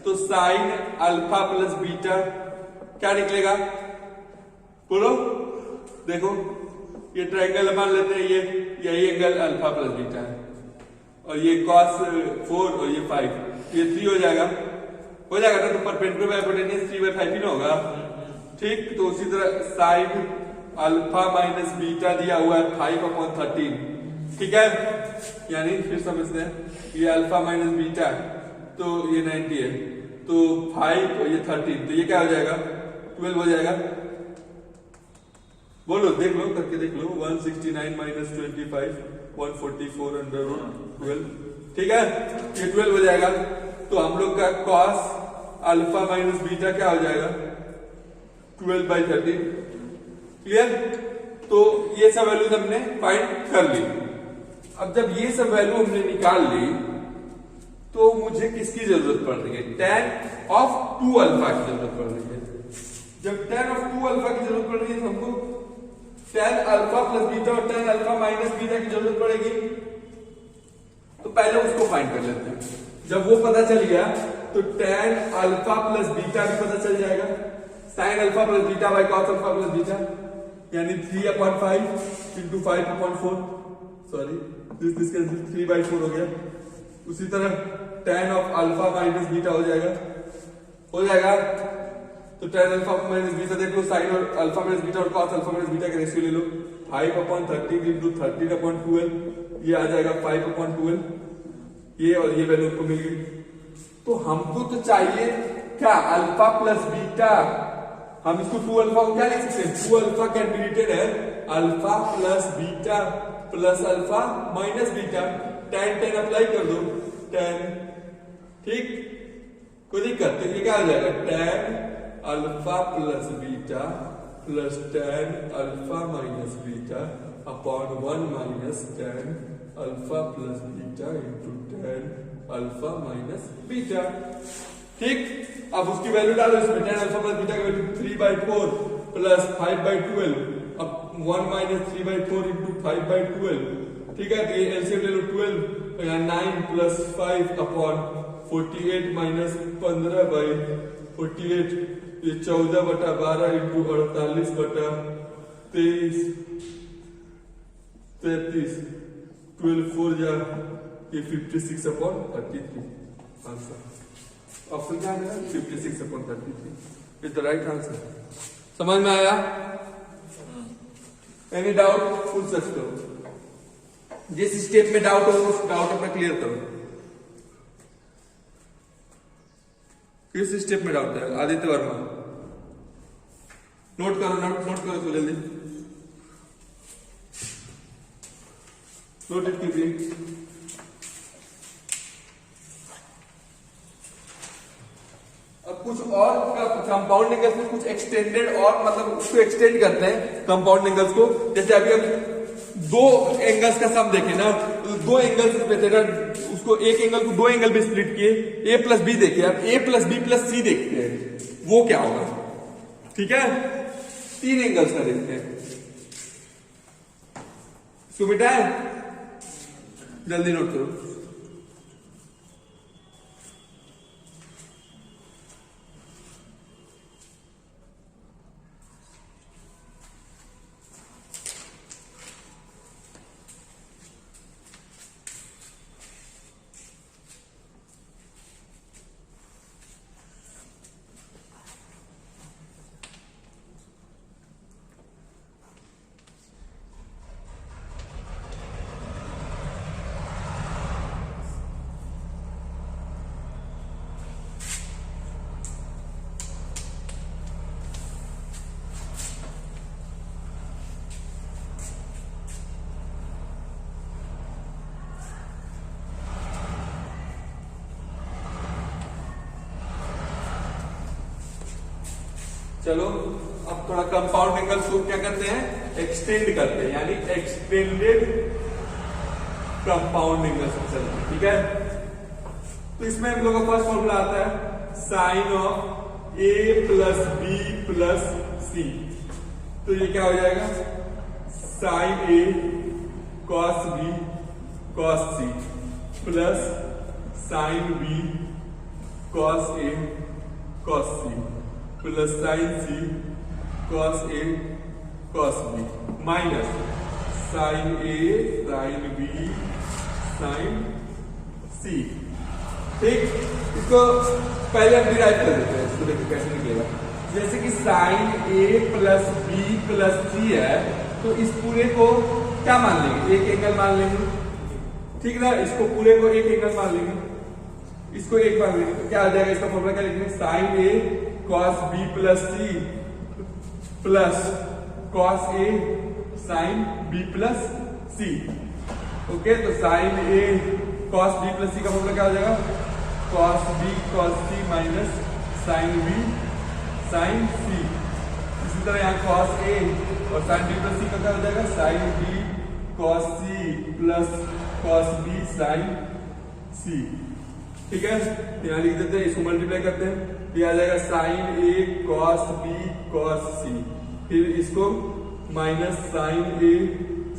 तो साइन अल्फा प्लस बीटा क्या निकलेगा, बोलो. देखो ये ट्रायंगल मान लेते हैं, यही एंगल अल्फा प्लस बीटा है और ये cos 4 और ये 5, ये 3 हो जाएगा ना. तो परपेंडिकुलर बाय हाइपोटेन्यूज 3/5 ही ना होगा. ठीक. तो उसी तरह साइन अल्फा माइनस बीटा दिया हुआ है 5/13. ठीक है, यानी फिर समझते हैं. ये अल्फा माइनस बीटा तो ये 90 है, तो 5 और ये 13, तो ये क्या हो जाएगा, 12 हो जाएगा. बोलो, देख लो, करके देख लो. 169 माइनस 25 144 अंडर रूट 12. ठीक है, ये 12 हो जाएगा. तो हम लोग का कॉस अल्फा माइनस बीटा क्या हो जाएगा, 12/13. क्लियर. तो ये सब वैल्यूज हमने फाइंड कर ली. अब जब ये सब वैल्यू हमने निकाल ली तो मुझे किसकी जरूरत पड़ रही है, tan ऑफ 2 अल्फा की जरूरत पड़ रही है. जब tan ऑफ 2 अल्फा की जरूरत पड़ रही है तो हमको tan अल्फा प्लस बीटा और tan अल्फा माइनस बीटा की जरूरत पड़ेगी. तो पहले उसको फाइंड कर लेते हैं. जब वो पता चल गया तो tan अल्फा प्लस बीटा भी पता चल जाएगा. Sine alpha plus beta by cos alpha plus beta, यानी 3/5 इंटू 5/4. सॉरी, दिस कैंसिल, 3/4 हो गया. उसी तरह tan of alpha minus beta हो जाएगा. तो tan अल्फा माइनस बीटा देख लो, साइन और अल्फा माइनस बीटा और कॉस अल्फा माइनस बीटा का रेशियो ले लो. 5/13 इंटू 13/12, ये आ जाएगा 5/12. ये और ये वैल्यू को मिल गई. तो हमको तो चाहिए क्या, अल्फा प्लस बीटा. हम इसको 2 अल्फा को क्या लिख सकते हैं, 2 अल्फा कैन बी रिटन है alpha plus beta plus alpha minus beta. tan apply कर दो, tan. ठीक, कोई दिक्कत. तो ये क्या हो जाएगा, tan alpha plus beta plus tan alpha minus beta upon 1 minus tan alpha plus beta into tan alpha minus beta. ठीक. अब उसकी वैल्यू डालो इसमें. tan अल्फा प्लस बीटा की वैल्यू 3/4 प्लस 5/12. अब 1 माइनस 3/4 इंटू 5/12. ठीक है, तो ये एलसीएम ले लो 12, तो यहाँ 9 प्लस 5 अपॉन 48 माइनस 15/48, ये 14/12 इंटू 48/, 23 33 12 4 जा ये 56/33 आंसर। ऑप्शन क्या है 56/33 इज द राइट आंसर। समझ में आया? एनी डाउट पूछ सकते हो, जिस स्टेप में डाउट हो उस डाउट अपना क्लियर करो। किस स्टेप में डाउट है? आदित्य वर्मा नोट करो, नोट करो तो जल्दी नोट इट कीजिए। अब कुछ और कंपाउंड एंगल्स में कुछ एक्सटेंडेड और मतलब उसको एक्सटेंड करते हैं कंपाउंड एंगल्स को। जैसे अभी हम दो एंगल्स का सम देखे ना, तो दो एंगल्स पे थे ना, उसको एक एंगल को दो एंगल में स्प्लिट किए, ए प्लस बी देखे। अब ए प्लस बी प्लस सी देखते हैं वो क्या होगा। ठीक है, तीन एंगल्स का देखते हैं। सुमिटा है, जल्दी नोट करो। चलो अब थोड़ा कंपाउंड एंगल्स को क्या करते हैं, एक्सटेंड करते हैं, यानी एक्सटेंडेड कंपाउंड एंगल्स चलते हैं। ठीक है, तो इसमें हम लोग का फर्स्ट फॉर्मूला आता है sine of A plus B plus C. तो ये क्या हो जाएगा, sine A cos B cos C plus sine B cos A cos C plus sine C cos A cos B minus sine A sine B sine C. ठीक, इसको पहले हम derive कर देते हैं, इसको देखिए कैसे निकलेगा। जैसे कि साइन ए प्लस बी प्लस सी है, तो इस पूरे को क्या मान लेंगे, एक एंगल मान लेंगे। ठीक ना, इसको पूरे को एक एंगल मान लेंगे, इसको एक मान लेंगे। तो क्या आ जाएगा, इसका फॉर्मूला क्या लिखेंगे, sine A cos B plus C plus cos A sine B plus C. Okay, तो sine A cos B plus C का फॉर्मूला क्या हो जाएगा, cos B cos C minus sine B sine C. इसी तरह यहाँ कॉस ए और sign B plus C का क्या हो जाएगा, sine B cos C plus cos B sine C. ठीक है, यहाँ लिख देते हैं, इसको मल्टीप्लाई करते हैं, ये आ जाएगा sine A cos B cos C, फिर इसको minus sine A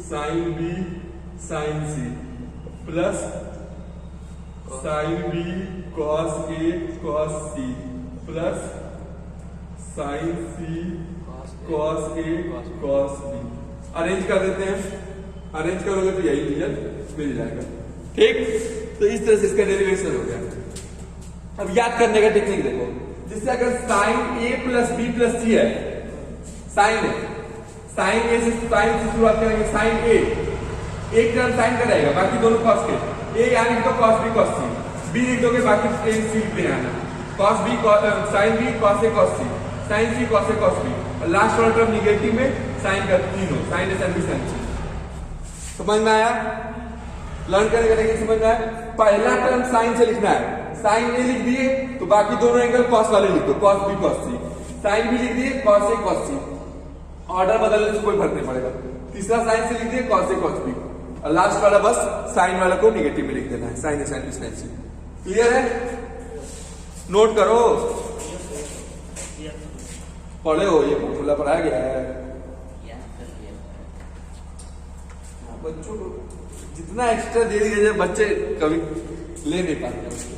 sine B sine C plus sine B cos A cos C plus sine C cos A cos B. Arrange कर देते हैं, अरेंज करोगे तो यही रिजल्ट मिल जाएगा। ठीक, तो इस तरह से इसका डेरिवेशन हो गया। अब याद करने का टेक्निक देखो, जिससे अगर साइन ए प्लस बी प्लस सी है, साइन ए से शुरुआत करेंगे, साइन ए एक टर्म साइन का रहेगा, बाकी दोनों कॉस के, ए यहाँ लिख दो cos B cos C, B लिख दोगे बाकी ए सी लिख देना है, cos B sine B cos A cos C, sine C cos A cos B, और लास्ट वाला टर्म निगेटिव में साइन का तीनों, sine A sine B sine C. समझ में आया? लर्न करने का टेक्निक समझ में आया? पहला टर्म साइन से लिखना है, साइन ए लिख दिए तो बाकी दोनों एंगल कॉस वाले लिख दो, cos B cos C, sine B लिख दिए cos A cos C, order बदलने से कोई फर्क नहीं पड़ेगा। तीसरा साइन से लिख दिए कॉस ए कॉस बी, और लास्ट वाला बस साइन वाला को निगेटिव में लिख देना है, sine A sine B sine C. Clear है? नोट करो, पढ़े हो, ये फॉर्मूला पढ़ाया गया है बच्चों को। जितना एक्स्ट्रा दे दिया जाए बच्चे कभी ले नहीं पाते।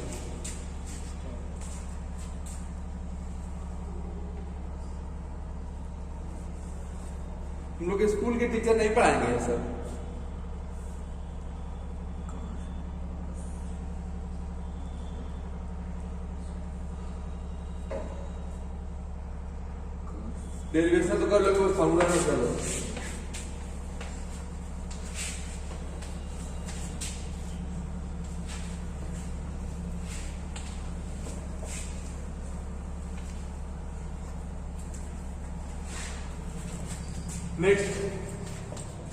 हम लोग के स्कूल के टीचर नहीं पढ़ाएंगे ये सब। डेरिवेशन तो कर लो, फॉर्मूला नोट कर लो। Next,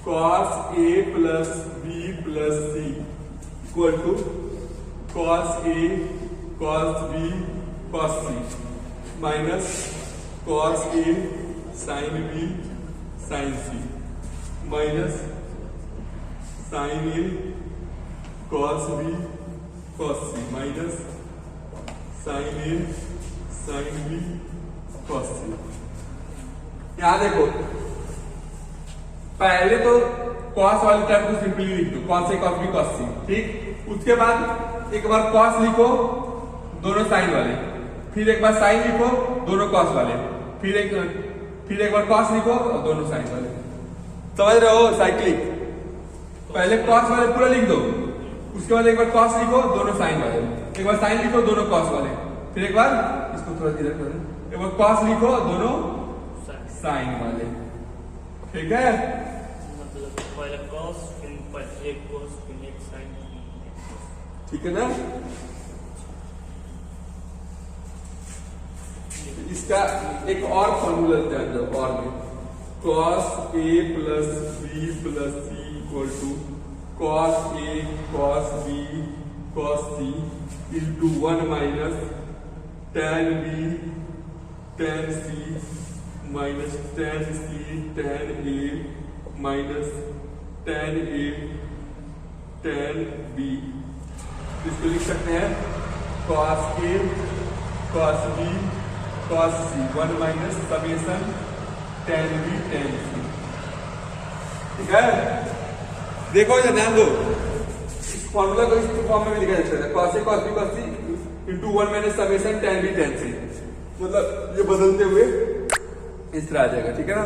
cos A plus B plus C equal to cos A cos B cos C minus cos A sin B sin C minus sin A cos B cos C minus sin A sin B cos C। यहां देखो, पहले तो cos वाले term को simply लिख दो, cos A cos B cos C, ठीक। उसके बाद एक बार cos लिखो दोनों साइन वाले, फिर एक बार साइन लिखो दोनों cos वाले, फिर एक बार cos लिखो और दोनों साइन वाले। समझ रहे हो साइक्लिक? पहले cos वाले पूरा लिख दो, उसके बाद एक बार cos लिखो दोनों साइन वाले, एक बार साइन लिखो दोनों cos वाले, फिर एक बार इसको थोड़ा इधर कर दो, एक बार cos लिखो दोनों साइन वाले, ठीक है। मतलब पहले cos फिर एक cos फिर एक sin, ठीक है ना। इसका एक और फॉर्मूला ध्यान दो, और में cos A plus B plus C equal to cos A cos B cos C into 1 minus tan B tan C minus tan C tan A minus tan A tan B। इसको लिख सकते हैं cos A cos B cos C 1 minus summation tan B tan C, ठीक है। देखो या ध्यान दो, इस फॉर्मूला को इस फॉर्म में भी लिखा जा सकता है, cos A cos B cos C into 1 minus summation tan B tan C, मतलब ये बदलते हुए इस तरह आ जाएगा, ठीक है ना।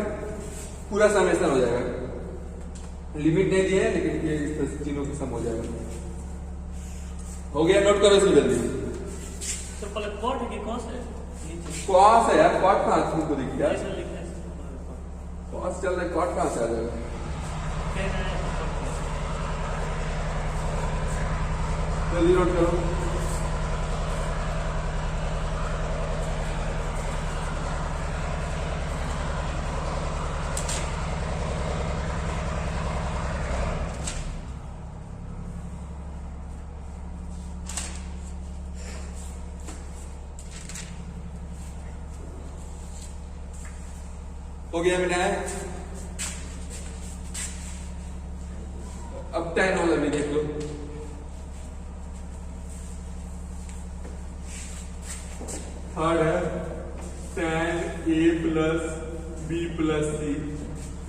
पूरा समेशन हो जाएगा, लिमिट नहीं दिए लेकिन ये इस तीनों के सम हो जाएगा। हो गया, नोट करो इसको जल्दी। तो पहले cot है कि cos है? cos है यार, cot कहां तुमको दिख गया? ऐसा लिखा है cos चल रहा है, cot कहां से आ जाएगा? जल्दी नोट करो। हो गया बेटा? अब tan वाला भी देख लो। थर्ड है tan A plus B plus C,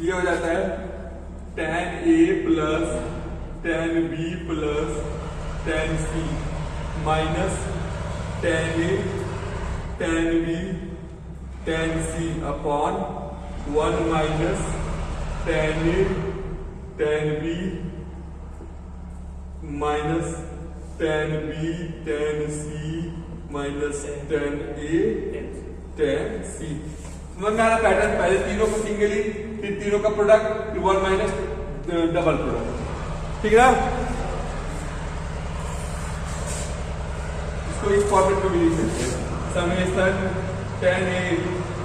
ये हो जाता है tan A plus tan B plus tan C minus tan A tan B tan C upon 1 minus tan A tan B minus tan B tan C minus tan A tan C। समझ में आ रहा pattern? पहले तीनों को singly, फिर तीनों का product, फिर 1 माइनस डबल प्रोडक्ट, ठीक है ना। इसको इस फॉर्मेट में भी लिख सकते हैं, summation tan A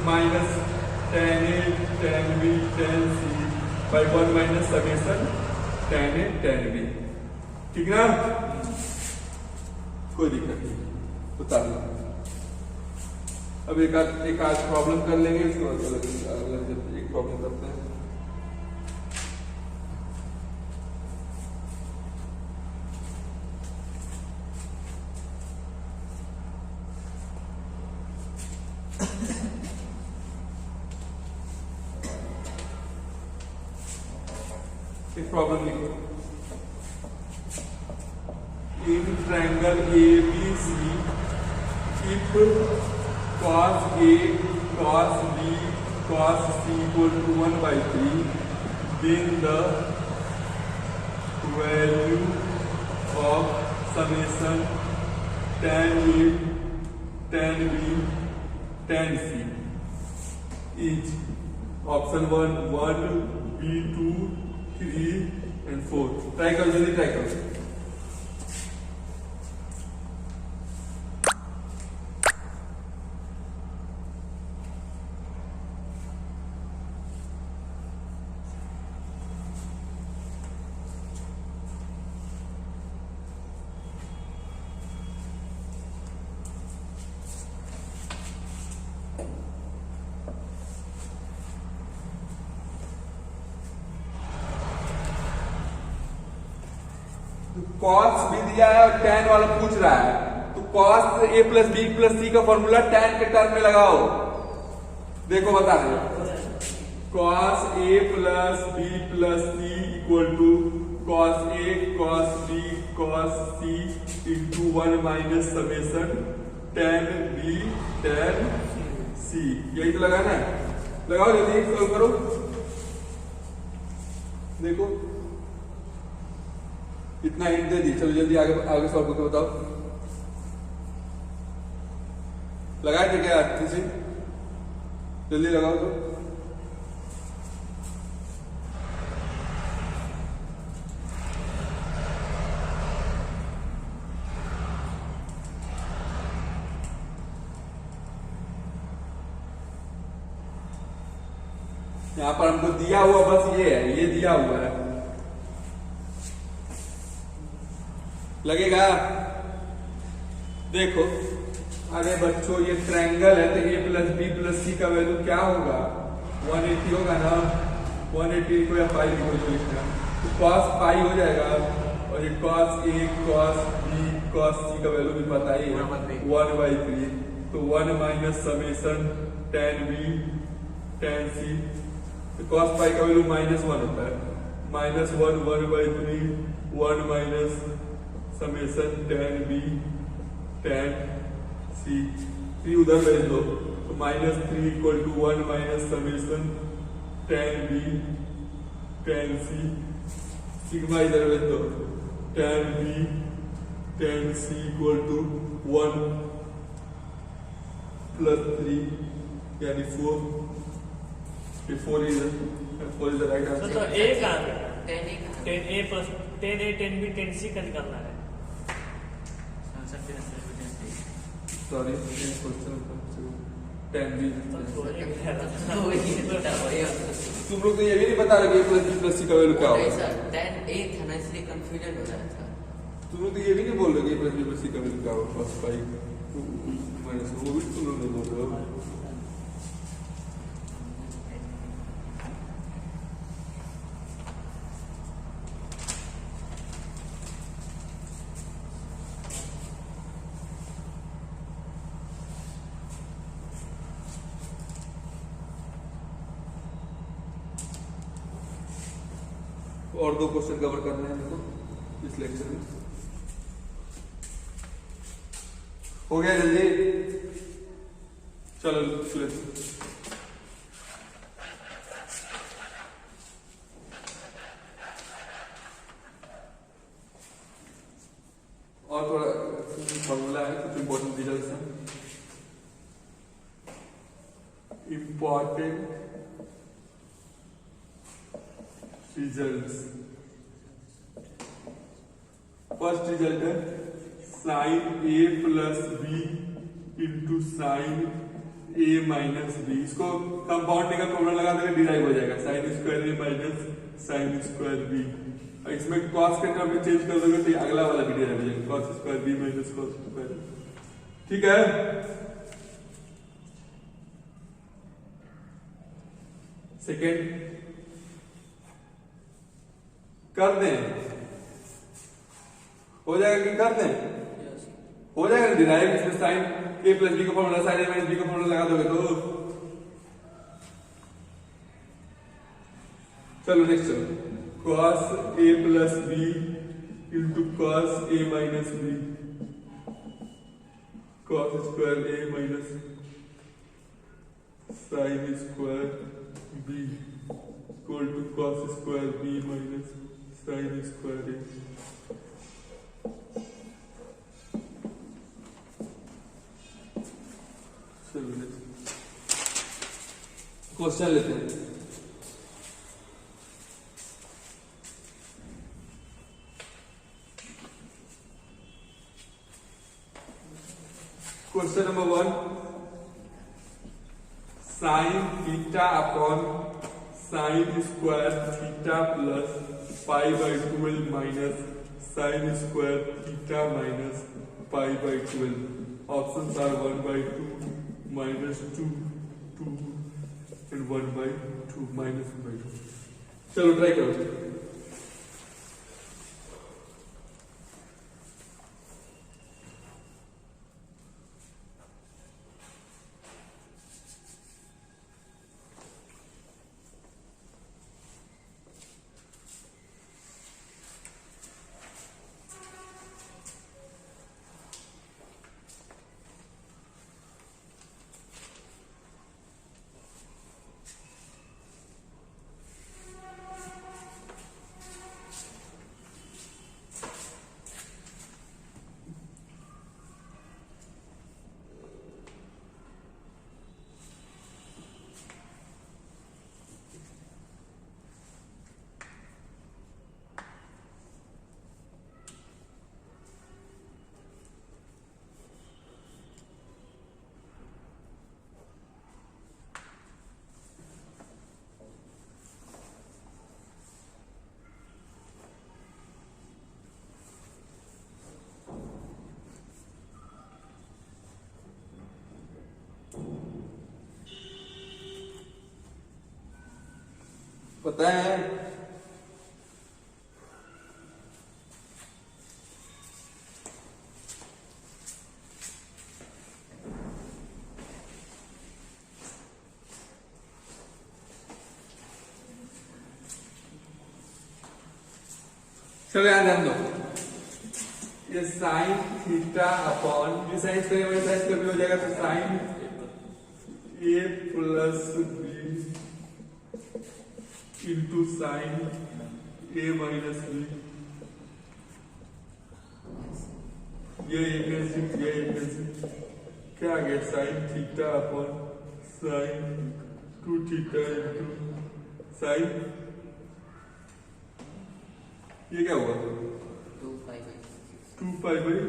minus tan A tan B tan C by 1 minus summation tan A tan B, ठीक ना। कोई दिक्कत नहीं, उतार लो। अब एक आध प्रॉब्लम कर लेंगे, उसके बाद एक प्रॉब्लम करते हैं। एक प्रॉब्लम लिखो, in triangle ABC if cos A cos B cos C equal to 1/3 then the value of summation tan A, tan B, tan C is option 1, 1, B, 2, 3 and 4. Try करो, जल्दी ट्राई करो. Cos भी दिया है और tan वाला पूछ रहा है, तो cos A plus B plus C का फॉर्मूला tan के टर्म में लगाओ. देखो बता रहे cos A plus B plus C equal to cos A cos B cos C into 1 minus summation tan B tan C. यही तो लगाना है, लगाओ जल्दी सॉल्व करो. देखो इतना हिंट दे दी, चलो जल्दी आगे आगे सॉल्व करके बताओ. लगाए थे क्या किसी? जल्दी लगाओ तो. यहां पर हमको दिया हुआ बस ये है, ये दिया हुआ है. लगेगा? देखो अरे बच्चों ये ट्रायंगल है तो A plus B plus C का वैल्यू क्या होगा? 180 होगा ना. 180 को या पाई लिखना, तो cos पाई हो जाएगा. और ये cos A cos B cos C का वैल्यू भी पता ही है 1/3. तो 1 minus summation tan B tan C. तो cos पाई का वैल्यू -1 होता है. -1 1/3 1 minus summation tan B tan C. 3 उधर भेज दो तो -3 equal to 1 minus summation tan B tan C. Sigma इधर भेज दो tan B tan C equal to 1 plus 3 यानी 4. 4 इज द राइट आंसर. तो A का tan A plus tan A tan B tan C का निकालना है. Sorry question tan B. तुम लोग तो ये भी नहीं बता रहे A plus B plus C का वैल्यू क्या होगा. tan A था ना इसलिए कंफ्यूजन हो रहा था. तुम लोग तो ये भी नहीं बोल रहे A plus B plus C का वैल्यू क्या होगा. cos पाई माइनस वो भी तुम लोग नहीं बोल रहे हो. और 2 क्वेश्चन कवर करने हैं देखो इस लेक्चर में. हो गया जल्दी. चलो और थोड़ा फॉर्मूला है, कुछ इंपॉर्टेंट रिजल्ट्स हैं. Important results. फर्स्ट रिजल्ट है sine A plus B into sine A minus B. इसको कंपाउंडिंग का फॉर्मूला लगा देंगे, डिराइव हो जाएगा sine square A minus sine square B. इसमें कॉस के टर्म में चेंज कर दोगे तो अगला वाला भी डिराइव हो जाएगा cos square B minus cos square. ठीक है. सेकेंड कर दें, हो जाएगा कि कर दें? हो जाएगा डिराइव. इसमें साइन A प्लस बी का formula sine A minus B का फॉर्मूला लगा दोगे तो. चलो नेक्स्ट चलो. cos A plus B into cos A minus B cos square A minus sine square B. Equal to cos square B minus sine square A. Question लेते हैं। Question number 1, sine theta upon sine square theta plus pi by 12 minus sine square theta minus pi by 12। Options are 1/2 minus 2 2 and 1/2 minus 1/2। चलो try करो। पता है चलो यार ध्यान दो। ये साइन थीटा अपॉन ये साइन स्क्वायर साइन स्क्वायर हो जाएगा तो साइन ए प्लस बी इंटू साइन ए माइनस बी। ये क्या आ गया sign theta upon sign 2 theta into sine ये क्या हुआ 2 पाई बाई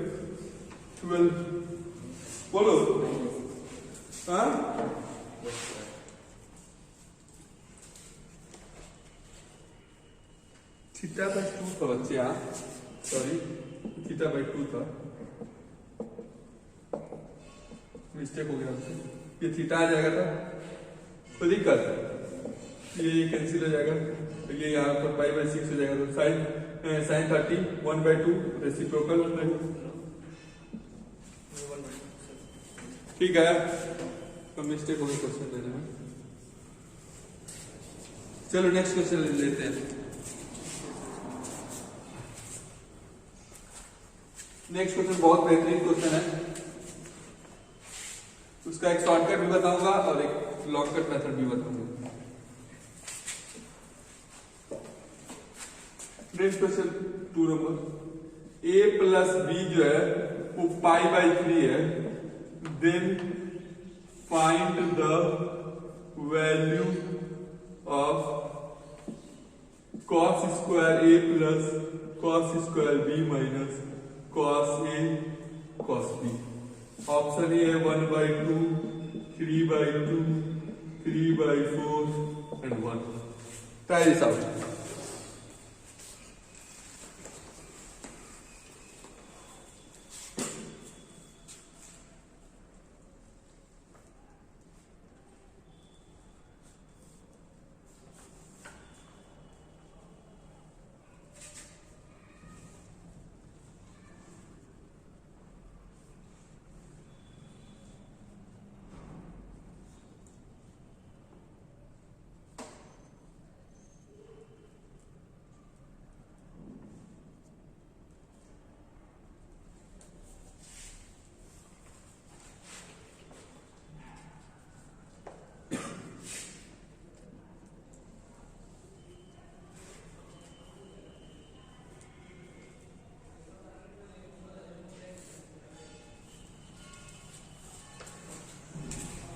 12 बोलो। हाँ थीटा बाई 2 था बच्चे। हाँ सॉरी थीटा बाई 2 था, मिस्टेक हो गया हमसे। ये थीटा आ जाएगा था कोई दिक्कत, ये कैंसिल हो जाएगा तो ये यहाँ पर पाई बाई 6 हो जाएगा तो साइन 30 1/2 रेसिप्रोकल। ठीक है तो मिस्टेक हो गई क्वेश्चन देने में। चलो नेक्स्ट क्वेश्चन लेते हैं। नेक्स्ट क्वेश्चन बहुत बेहतरीन क्वेश्चन है, उसका एक शॉर्टकट भी बताऊंगा और एक लॉन्ग कट मेथड भी बताऊंगा। Next question 2 number, a plus B जो है वो पाई बाई 3 है, then find the value of cos square a plus cos square b minus cos a cos b। Option A 1/2 3/2 3/4 and 1। Try this out।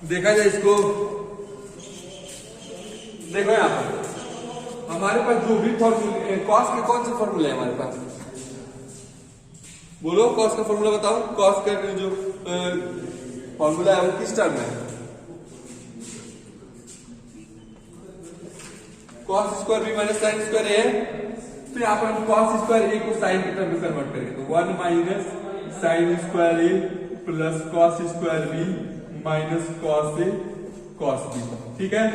देखा जाए इसको, देखो यहाँ पर हमारे पास जो भी फॉर्मूले, कॉस के कौन से फॉर्मूले है हमारे पास, बोलो कॉस का फॉर्मूला बताओ। कॉस का जो फॉर्मूला है वो किस टर्म में है? Cos square B minus sine square A है। तो यहाँ पर हम कॉस स्क्वायर ए को साइन की टर्म में कन्वर्ट करेंगे, तो 1 minus sine square A plus cos square B minus cos A cos B. ठीक है,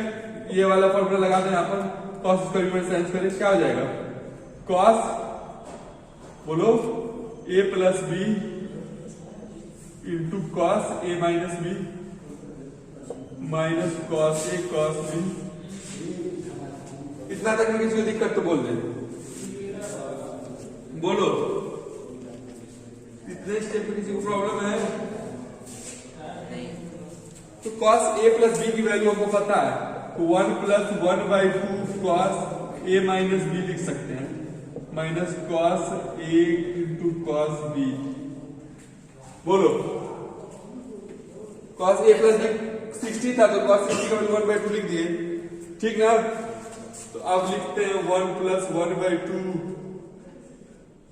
ये वाला फॉर्मूला लगा दें यहाँ पर, cos square B minus sine square A क्या हो जाएगा, कॉस बोलो A plus B into cos A minus B minus cos A cos B. इतना तक में किसी को दिक्कत तो बोल दे, बोलो इतने स्टेप में किसी को प्रॉब्लम है? तो cos a प्लस बी की वैल्यू हमको पता है, तो 1 plus 1/2 cos a minus B लिख सकते हैं, minus cos a into cos b। बोलो cos a प्लस बी 60 था, तो cos 60 का वैल्यू 1/2 लिख दिए, ठीक ना। तो अब लिखते हैं 1 plus 1/2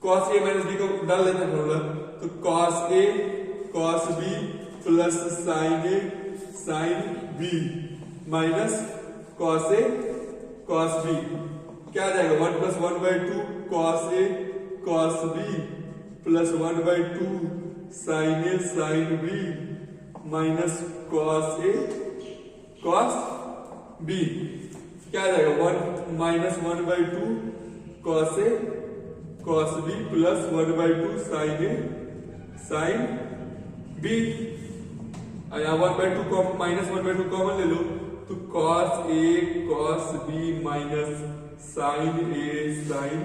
cos a minus B को डाल देते हैं फॉर्मूला, तो cos a cos b plus sin a sin b minus cos a cos b क्या आ जाएगा, 1 plus 1/2 cos a cos b plus 1/2 sin a sin b minus cos a cos b क्या आ जाएगा, 1 minus 1/2 cos a cos b plus 1/2 sin a sin b। यहाँ 1/2 minus 1/2 common ले लो, तो cos a cos b minus sin a sin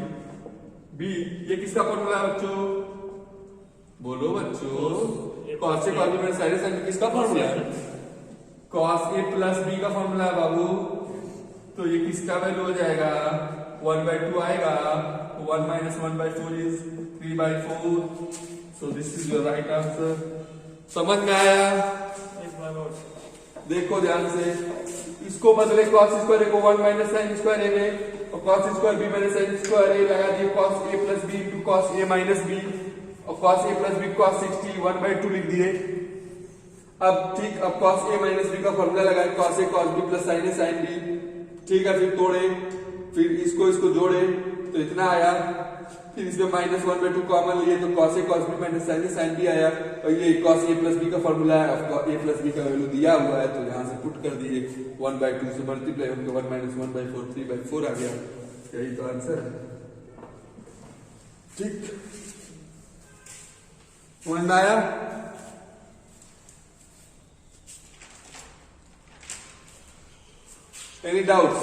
b। ये किसका formula है बच्चों, बोलो बच्चों, cos a cos b minus sin a sin b किसका फॉर्मूला है, cos a प्लस b का फॉर्मूला है बाबू। तो ये किसका वैल्यू हो जाएगा, 1/2 आएगा, 1 minus 1/4 is 3/4, so this is your right answer। समझ में आया? एक बार और देखो ध्यान से, इसको बदले cos स्क्वायर ए को 1 माइनस साइन स्क्वायर ए में, और cos square B minus sine square A लगा दिए, cos a plus B into cos a minus B, और cos a plus B cos 60 1/2 लिख दिए। अब ठीक, अब cos a माइनस बी का फॉर्मूला लगाए, cos a cos b plus sin a sin b। ठीक है, फिर तोड़े, फिर इसको जोड़े, तो इतना आया, फिर इसमें माइनस 1/2 कॉमन लिए, तो cos a cos b minus sin a sin b आया, और ये cos a प्लस b का फॉर्मूला है, अब a प्लस b का वैल्यू दिया हुआ है, तो यहाँ से पुट कर दिए, 1/2 से मल्टीप्लाई होकर 1 माइनस 1/4 3/4 आ गया। यही तो आंसर है, ठीक, समझ में आया? Any doubts?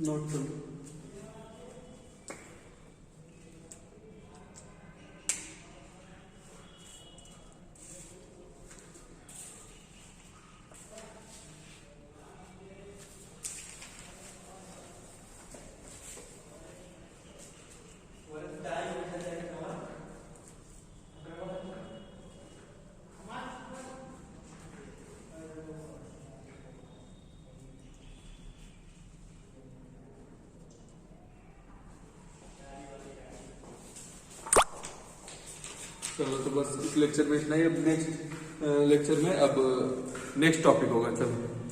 नोट करो। चलो तो बस इस लेक्चर में इतना ही। अब नेक्स्ट लेक्चर में अब नेक्स्ट टॉपिक होगा। चलो।